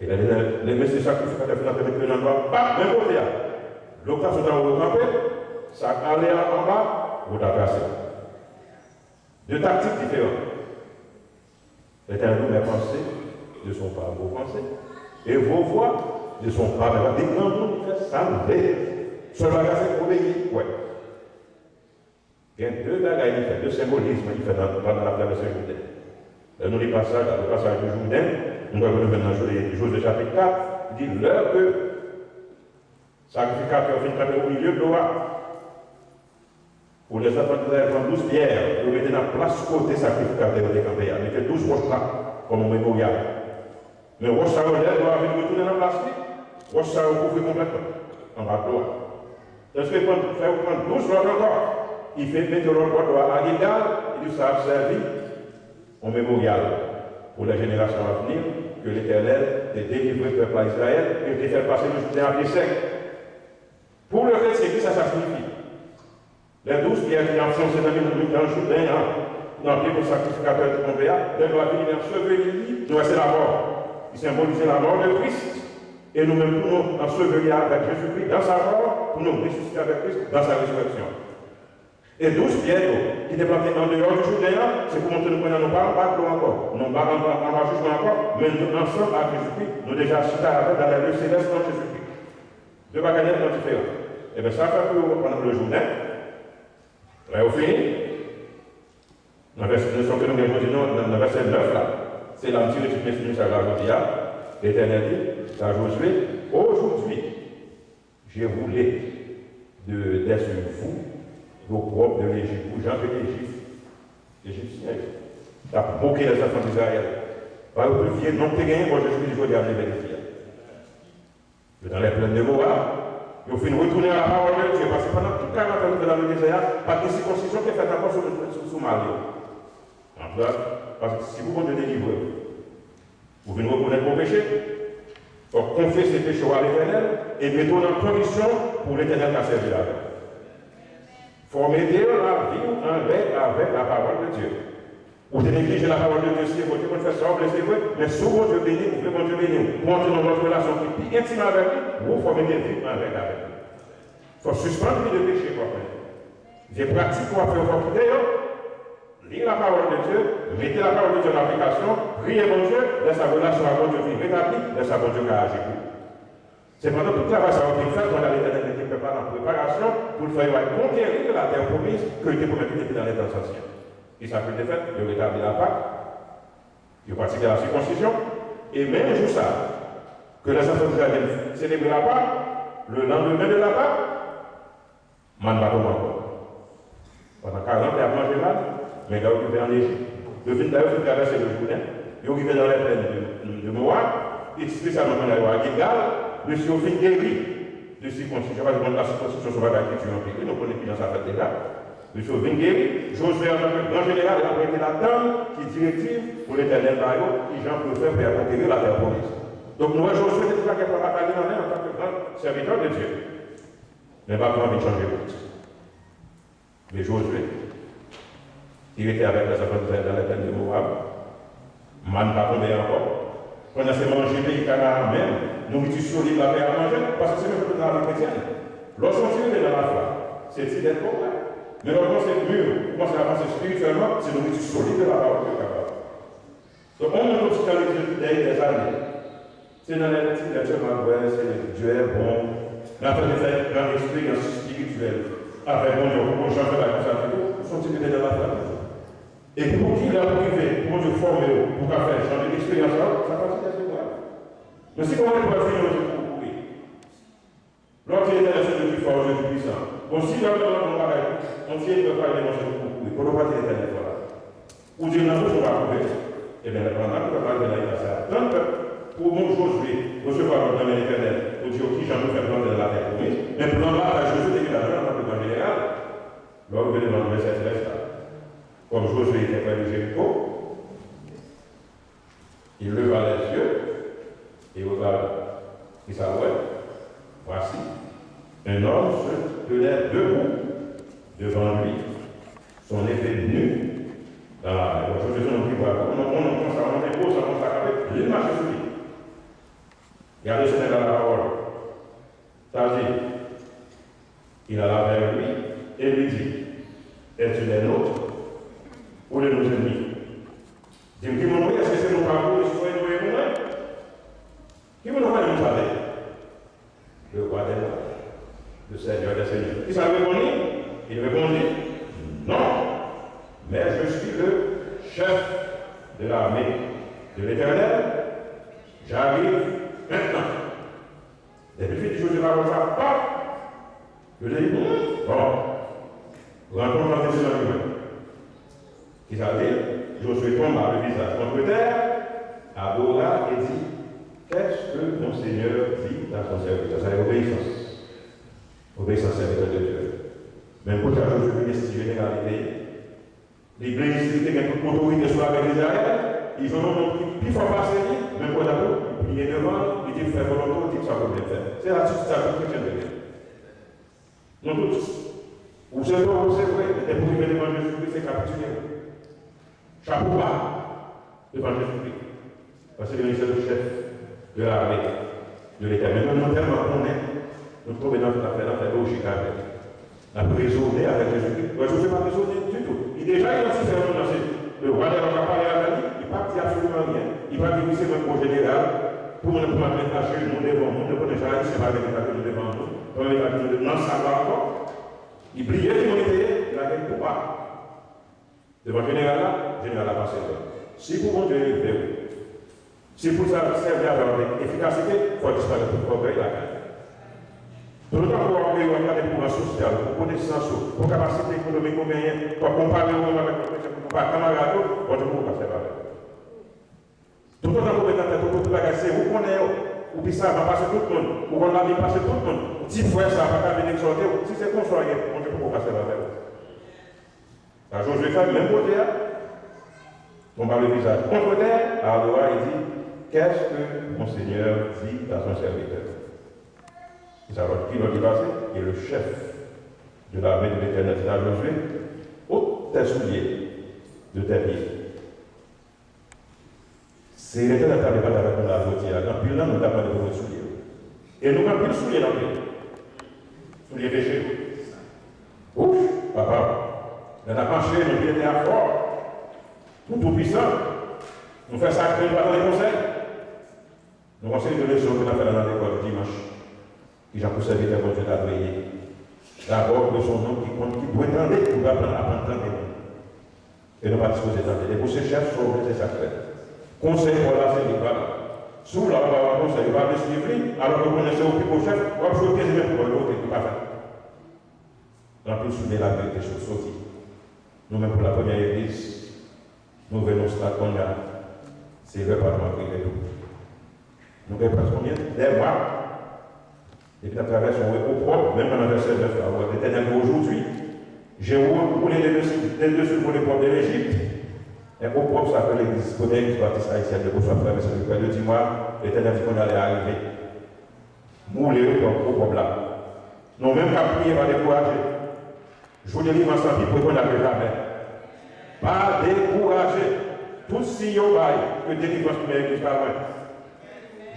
F: Et les messieurs sacrificateurs finissent avec le nom, pas même côté. L'eau qui est dans le campé. Ça allait en bas, vous l'avez. Deux tactiques différentes. L'Éternel mes pensées ne sont pas vos pensées. Et vos voix ne sont pas mes voix. Des grands mots qui fait salver. Ce bagage c'est pour obéir. Ouais. Il y a deux bagages qui fait, deux symbolismes qui fait dans la traversée Jourdain. Nous, le passage du Jourdain, nous voyons maintenant Josué chapitre 4, il dit l'heure que sacrificateur vient camper au milieu de l'eau. Pour les enfants d'Israël, prendre 12 pierres, ils mettaient dans la place côté sacrificateur de campé. Ils mettaient 12 roches là, comme un mémorial. Mais roche ça doit venir retourner dans la place, roche ça couvrir complètement, en bas de l'eau. Est-ce qu'il fait prendre 12 roches encore? Il fait mettre l'autre à Gilgal, il dit ça a servi au mémorial pour les générations à venir, que l'Éternel ait délivré le peuple à Israël et qu'il fait passer le Jourdain à pied sec. Pour le reste, c'est qui ça signifie? Les 12 pierres qui enfoncent dans le Jourdain, dans le sacrificateur de Pompéa, elles doivent venir ensevelir, nous c'est la mort. Il symbolise la mort de Christ. Et nous-mêmes, pour nous ensevelir avec Jésus-Christ dans sa mort, pour nous ressusciter avec Christ dans sa résurrection. Et 12 pierres qui étaient plantées en dehors du Jourdain, c'est pour montrer que nous ne pas en bas de l'eau encore, nous ne pas en bas jugement encore, mais nous ensemble avec Jésus-Christ, nous déjà cités avec dans les lieux célestes dans Jésus-Christ. Deux bagages différents. Et bien ça fait pour pendant le Jourdain. Et au fini, dans le verset 9 là, c'est l'antique de toute l'instruction à la l'Éternel dit à Josué, aujourd'hui, j'ai roulé dessus vous l'opprobre de l'Égypte, ou Jean de l'Égypte, l'Égyptien. Ça a moqué les enfants d'Israël. Par le vieux, non, tu gagné, moi je suis du jour dernier bénéficiaire. Dans les plaines de Moab, ils ont fait retourner à la parole de Dieu, parce que pendant tout 40 ans dans le désert, pas de circoncision qui est faite encore sous Mali. Parce que si vous voulez délivrer, vous venez reconnaître vos péchés, donc confessez ces péchés à l'Éternel et mettons en condition pour l'Éternel à servir avec. Il faut mettre la vie en lien avec la parole de Dieu. Vous devez négliger la parole de Dieu si vous voulez faire ça, c'est vrai, mais souvent Dieu bénit, vous voulez Dieu bénir, pour entrer dans votre relation qui est intime avec lui, vous formez des vies en lien avec lui. Il faut suspendre le péché pour faire. Des pratiques pour faire votre d'ailleurs. Lisez la parole de Dieu, mettez la parole de Dieu en application, priez mon Dieu, laissez sa relation à bon Dieu vie rétablie, laissez sa bon Dieu agir. C'est pendant tout le travail que ça va être fait, quand l'Éternel était préparé en préparation pour le faire conquérir la terre promise que était promise dans les temps anciens. Et ça peut être fait, il rétablit la Pâque, il pratiquait la circoncision, et même jour ça, que les enfants d'Israël célébrer la Pâque, le lendemain de la Pâque, man va tomber encore. Pendant 40 ans, il a mangé mal. Mais là, il est en Égypte. Le fin d'ailleurs, il traverse le Jourdain. Il est dans les plaines de Moab, et spécialement quand il est à Gilgal, monsieur a fait guéri de circoncision. Je ne sais pas si la circoncision sur la culture en pays, nous connaissons dans sa fête déjà. Monsieur a fait guéri. Josué, en tant que grand général, il a prêté la dame qui est directive pour l'Éternel Bayo, qui Jean peut faire pour conquérir la terre promise. Donc, nous, Josué, c'est tout ça qui est bataille en tant que grand serviteur de Dieu. Mais pas envie de changer de route. Mais Josué, il était avec les enfants d'Israël dans les plaines de Moab. Man pas tombé encore. On a fait manger pays Canaan même, nourriture solide la paix à manger, parce que c'est même dans la vie chrétienne. Lorsqu'on s'y met dans la foi, c'est d'être concret. Mais lorsqu'on s'est mûr, commence à avancer spirituellement, c'est nourriture solide de la parole de Dieu. Donc on monte aussi dans l'église des années. C'est dans les petites lectures, Dieu est bon. La fin de faire une grande expérience spirituelle. Avec mon Dieu, pour changer la conscience, sont ils dans la foi. Et pour qui il a privé, pour Dieu former, pour faire changer l'expérience, ça va se faire. Mais si on est pour finir, on peut courir. Lorsqu'il est intéressé de plus fort, Dieu est puissant. Bon, si l'homme dans le pareil, on tient de faire des mensonges pour courir. Pour ne pas dire qu'il là. Ou Dieu n'a pas de courir. Eh bien, pendant que le peuple de ça. Tant que pour mon Josué, recevoir le nom de l'Éternel, pour dire qui j'en veux faire planter dans la terre promise, mais pour l'envoi, Josué était là, en général. Lors de dans le verset 13, comme Josué était près de Jéricho, il leva les yeux et regarda. Il s'arrête. Voici, un homme se tenait debout devant lui, son épée nue dans la main. Donc, je faisais un petit voile. On commence à monter haut, ça commence à camper, il marche sur lui. Regardez ce n'est dans la parole. C'est-à-dire, il alla vers lui et lui dit, es-tu des nôtres ou de nos ennemis? Dis-moi, qui m'ont dit, est-ce que c'est nos parcours, les citoyens nous et nous-mêmes? Qui m'ont dit, nous parler? Le roi des rois, le Seigneur des seigneurs. Qui s'est répondu? Il répondit, non, mais je suis le chef de l'armée de l'Éternel J'arrive maintenant. Depuis que je ne parle pas, je dis, bon, rentrons dans les gens qui s'appellent, Josué tombe à le visage contre terre, adora et dit, qu'est-ce que mon Seigneur dit dans son serviteur? C'est l'obéissance. Obéissance serviteur de Dieu. Même pour ça, Josué est une généralité. L'Église, c'était qu'il y a toute autorité sur la Israël, ils ont montré plus fort passer, même pour d'abord, il est devant, il dit faire volonté, il dit ça peut bien faire. C'est l'attitude de la chrétienne de Dieu. Nous tous, vous savez, c'est vrai, et pour vivre devant Jésus-Christ, c'est capituler. Chapeau bas devant Jésus-Christ. Parce que c'est le chef de l'armée de l'Éternel. Nous tellement qu'on est, nous trouvons dans cette affaire logique avec. On a raisonné avec Jésus-Christ. Je ne sais pas raisonner du tout. Il est déjà identifié dans le roi de la parlé à lui, il ne dit absolument rien. Il va dire c'est même pour général, pour nous mettre à chez nous devant nous, nous connaissons déjà, c'est pas avec nous devant nous. On va dire non, ça va encore. Il brillait l'humanité, il a gagné pour pas. Devant le général là, le général a passé. Si pour mon Dieu est vrai, si pour ça servir avec efficacité, il faut disparaître pour progrès la gagne. Tout le temps, pour avoir des pouvoirs sociaux, pour connaissance, pour capacité économique, pour comparer avec nos camarades, on ne peut pas faire avec. Tout le temps, pour mettre tout le bagage, c'est vous connaissez, ou puis ça va passer tout le monde, ou on l'a mis passer tout le monde. Si frère, ça va pas venir sortir, si c'est qu'on soit, on ne peut pas faire avec. La chose je vais faire, même côté, on parle le visage contre terre, alors le roi il dit, qu'est-ce que mon Seigneur dit à son serviteur? Vous savez qui l'a dit passer? Et le chef de l'armée de l'Éternel dit à Josué, ôte tes souliers de tes pieds. C'est l'Éternel qui a parlé avec nous la journée, quand puis là, nous avons parlé de vos souliers. Et nous avons pris le soulier dans le pied. Soulier péché. Ouf, papa. On a penché, nous étions à fort. Nous tout puissants. Nous faisons ça dans les conseils. Nous conseillons de leçons qu'on a fait dans l'école dimanche. Qui j'ai pour servir de Dieu d'adouer. D'abord, de son nom qui compte, qui doit entendre pour apprendre à entendre. Et nous pas disposer d'entendre. Et pour ces chefs, sont les sacrés. Conseil pour la série, sous la parole conseil, il va me suivre, alors que vous connaissez au plus beau chef, on va jouer 15 minutes pour l'autre, il ne peut pas faire. En plus, soulever la vérité sur sortie. Nous-mêmes, pour la première église, nous venons stade qu'on a. C'est le département privé. Nous avons presque combien? Des mois. Et puis, à travers son repos propre, même dans le verset 9, l'Éternel aujourd'hui, j'ai roulé les dessus pour les propres de l'Égypte. Et au propre, ça fait l'église connecte, baptiste haïtienne, de Bourgeois Frère, c'est le père de 10 mois, l'Éternel dit qu'on allait arriver. Mouler au propre là. Nous même qu'à prier, pas décourager. Je vous délivre ensemble, pour qu'on n'arrive jamais. Pas décourager. Tout si yo bail, que délivrance de l'église par loin.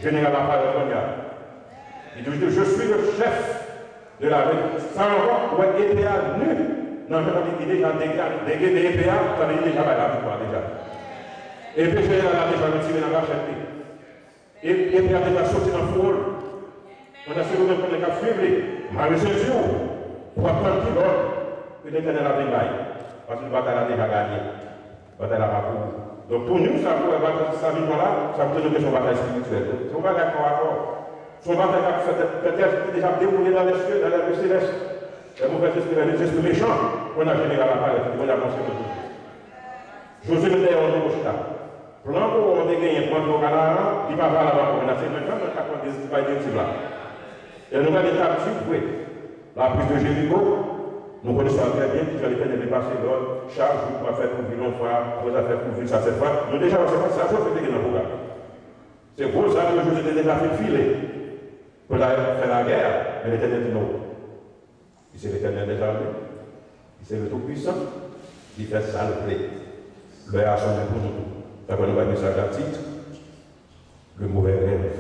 F: Général la parole qu'on a. Il dit, je suis le chef de la vie. Ça encore, ouais, EPA nu. Non, mais on dit déjà dégagé des EPA, ça veut dire déjà la victoire déjà. Et puis, j'ai déjà retiré dans la chaîne. Et puis, a déjà sorti dans le four. On a fait le même pour les cas suivre. Marie-Jésus, pour apprendre qui l'autre, que l'Éternel a dégaillé. Parce que la bataille a déjà gagné. La bataille a pas pour. Donc, pour nous, ça pour sa victoire-là, ça veut dire que son bataille spirituelle. Son bataille corps à corps. Son bataille a peut-être déjà déroulé dans les cieux, dans les célestes. Les mauvais esprits, les esprits méchants, on a généré la parole, on a pensé que tout. Josué était en Oshta. Plan pour on a gagné, plan pour Canara, il va voir là-bas, on a fait maintenant, on a fait des là. Et nous avons des captifs, oui. La prise de Jéricho, nous connaissons très bien que l'Éternel est passé l'ordre, charge pour faire couvrir l'enfant, pour faire couvrir ça cette fois. Nous déjà, c'est pas ça, ça fait dans le programme. C'est pour ça que Josué était déjà fait filer pour faire la guerre, mais l'Éternel dit non. C'est l'Éternel des armées, c'est le Tout-Puissant, qui fait ça le plaît. Le a sonné pour nous. D'abord, nous va dire ça à titre. Le mauvais rêve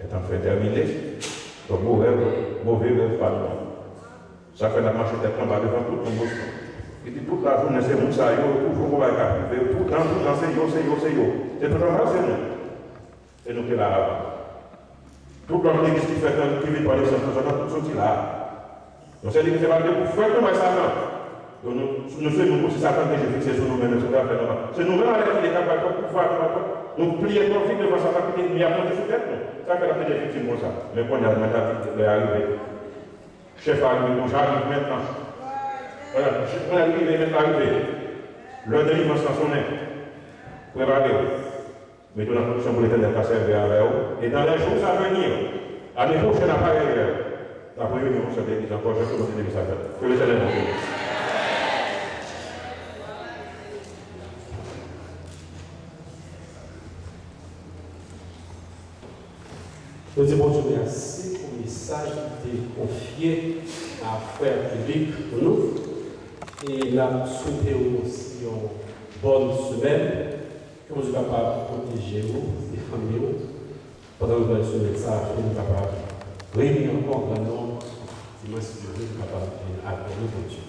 F: est enfin terminé. Le mauvais rêve pas non. Ça fait la marche tête en bas devant tout le monde. Il dit toute la journée, c'est Moussa, toujours on va privé, tout le temps, c'est yo. C'est toujours ça, c'est nous. C'est nous qui là. Tout le monde qui fait qui vit par les centres, tout sorti là. Donc c'est dit que c'est pas pour faire comme Satan. Donc nous faisons aussi ça quand j'ai fixé sur nous-mêmes, c'est nous-mêmes qui sommes capables de pouvoir nous plier trop vite devant sa capitale, mais à monter sur tête. Ça fait la tête des victimes comme ça. Mais quand il y a le arrivé, chef arrivé, donc j'arrive maintenant. Voilà, on est arrivé, maintenant arrivé. L'heure de délivrance dans son nez. Préparez-vous. Mettons la condition pour l'éternel à servir avec vous. Et dans les jours à venir, l'année prochaine, après la première réunion, ça l'église encore, je vais continuer ça. Que l'éternel vous bénisse.
C: Nous disons bon Dieu merci pour le message qui était confié à Frère Public pour nous. Et nous souhaitons aussi une bonne semaine, que nous soyons capables de protéger vous, les familles, pendant que nous allons ce message, nous sommes capables de réunir encore un grand nombre dimanche de Dieu, nous sommes capables d'adorer pour Dieu.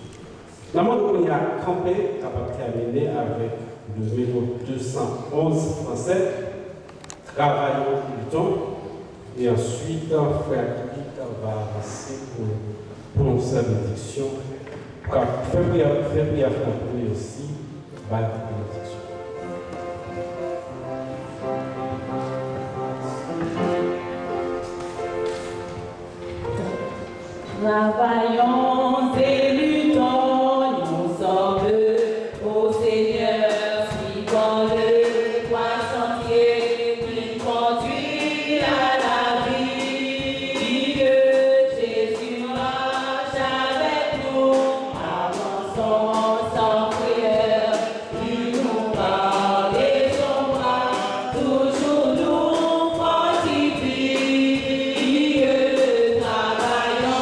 C: La mode qu'on a campé, capable de terminer avec le numéro 211 français, travaillons tout le temps. Et ensuite, Frère Kik va passer pour prononcer la bénédiction. Faire prière aussi, va la bénédiction.
B: Travaillons et luttons, nous sommes au Seigneur, suivant le droit sentier qui conduit à la vie. Que Jésus marche avec nous, avançons sans prière, il nous parle et son bras, toujours nous fortifie. Travaillons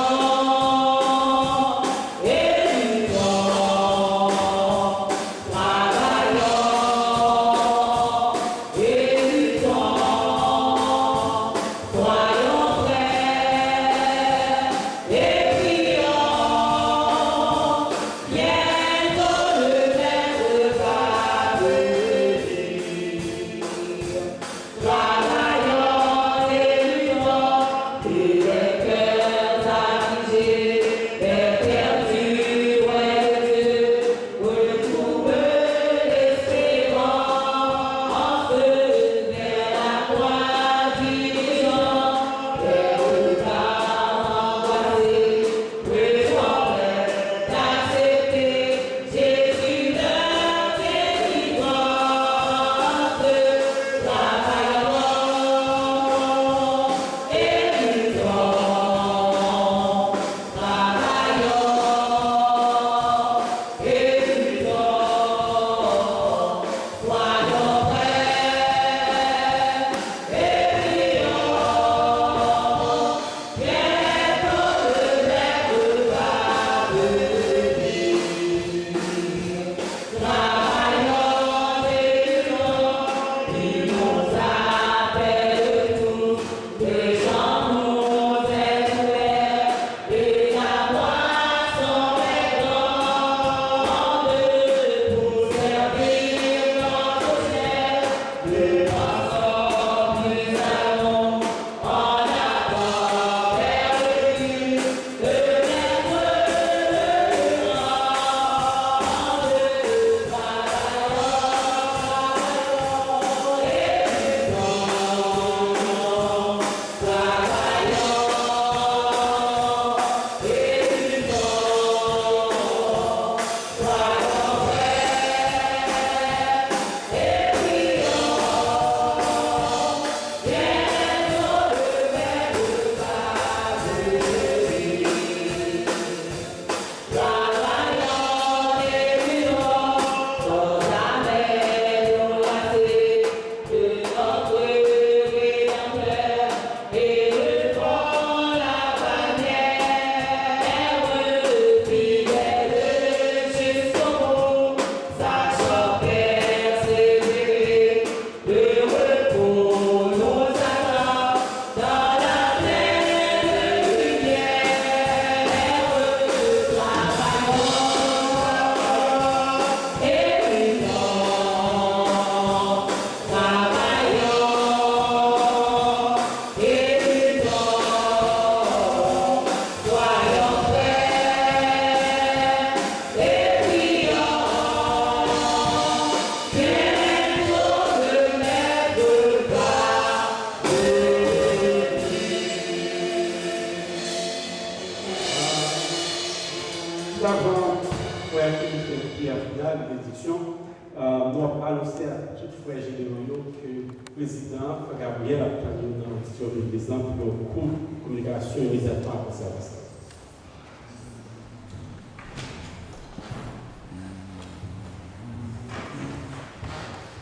C: d'abord annoncer à tous les frères généraux que le président Gabriel a tenu dans l'audition de l'église pour une courte communication immédiatement après service.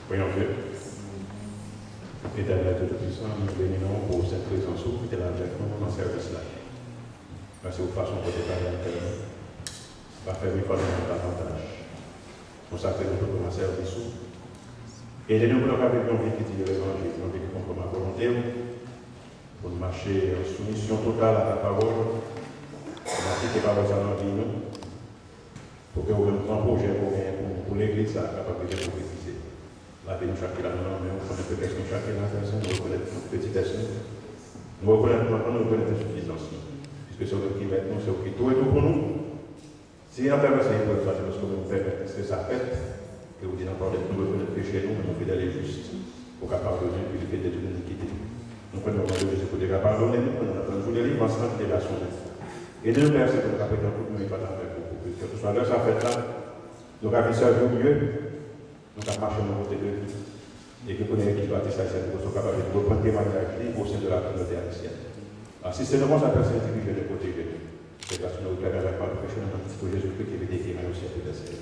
F: Voyons Dieu. Éternel Tout-Puissant, nous bénissons pour cette présence qui est là avec nous dans ce service-là. Merci aux façons de parler avec nous. Pas faire une fois davantage. Consacrer nous pour un service. Et nous voulons avec nous vite qui l'évangile, nous vite contre ma volonté, pour marcher en soumission totale à ta parole, pour marcher tes paroles dans la vie, pour que vous ayez un grand projet pour l'église, capable de préciser. La vie nous chacun là, mais on connaît peut-être nous chacun là, nous reconnaître notre petitesse, nous reconnaître notre insuffisance. Puisque c'est ce qui met nous, c'est ce qui tout est tout pour nous. Si on permet ça, il faut faire parce que nous permettons que ça fait, que vous dites encore d'être nous reconnaître péché, nous fidèles et justes, pour qu'à pardonner, puis le fait de toute iniquité. Nous prenons le Dieu pour dire qu'à pardonner, nous prenons toujours des livres ensemble de la sonde. Et de nous merci pour nous rappeler que nous ne pas avec vous. Que ce soit là, ça fait là, nous avons servi au mieux. Nous avons marché dans côté de Dieu. Et que nous avons bâti ça, nous sommes capables de reprendre témoignage au sein de la communauté haïtienne. Alors, si c'est le bon, ça peut être individuel de protéger nous. C'est parce que nous permettons pas de pécher dans notre Christ Jésus-Christ qui est déclaré au ciel de la terre.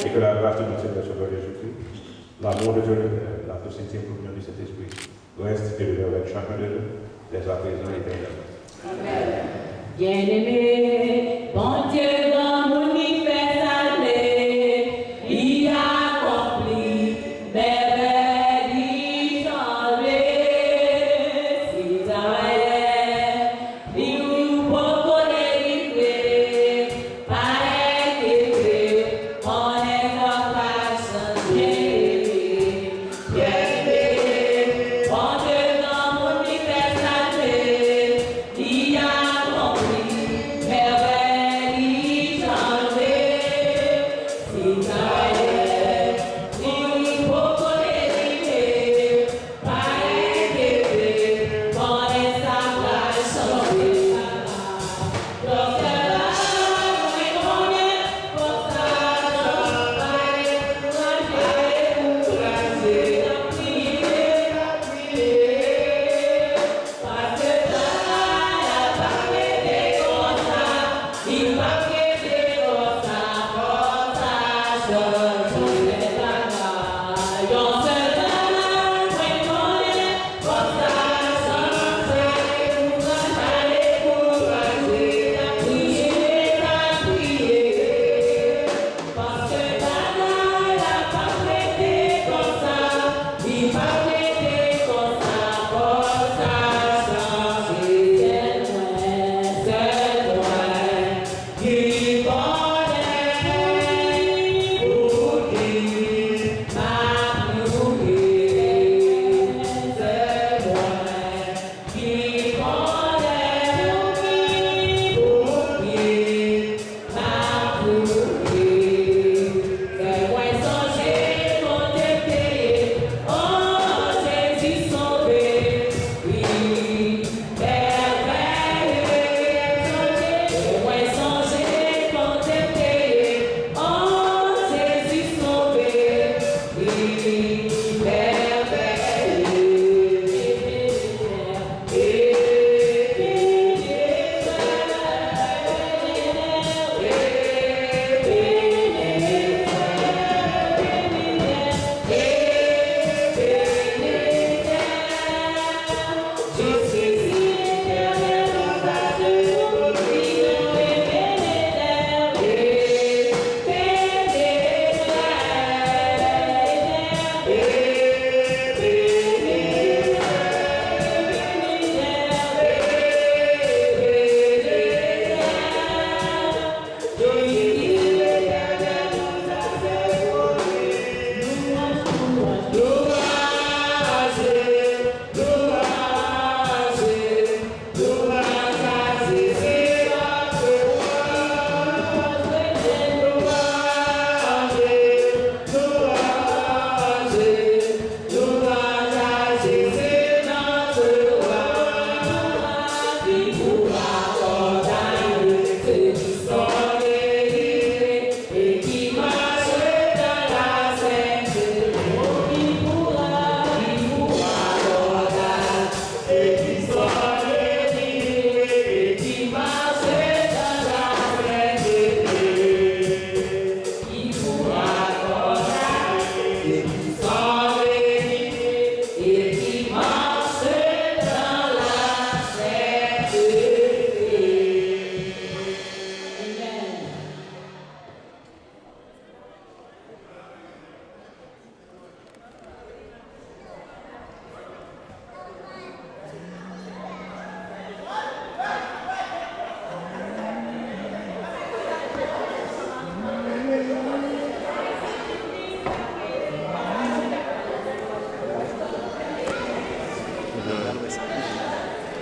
F: Et que la grâce de notre Seigneur Sauveur Jésus-Christ, l'amour de Dieu le Père, la sainte communion du Saint-Esprit, reste et demeure avec chacun de nous, dès à présent et éternellement.
B: Amen. Bien-aimé, bon Dieu, dans mon fait aller, il accomplit merveilles changées. Si jamais, il nous reconnaît livré, pareil que on est en face changé. Bien-aimé, bon Dieu, dans mon fait aller, il accomplit merveilles changées.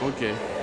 G: Ok.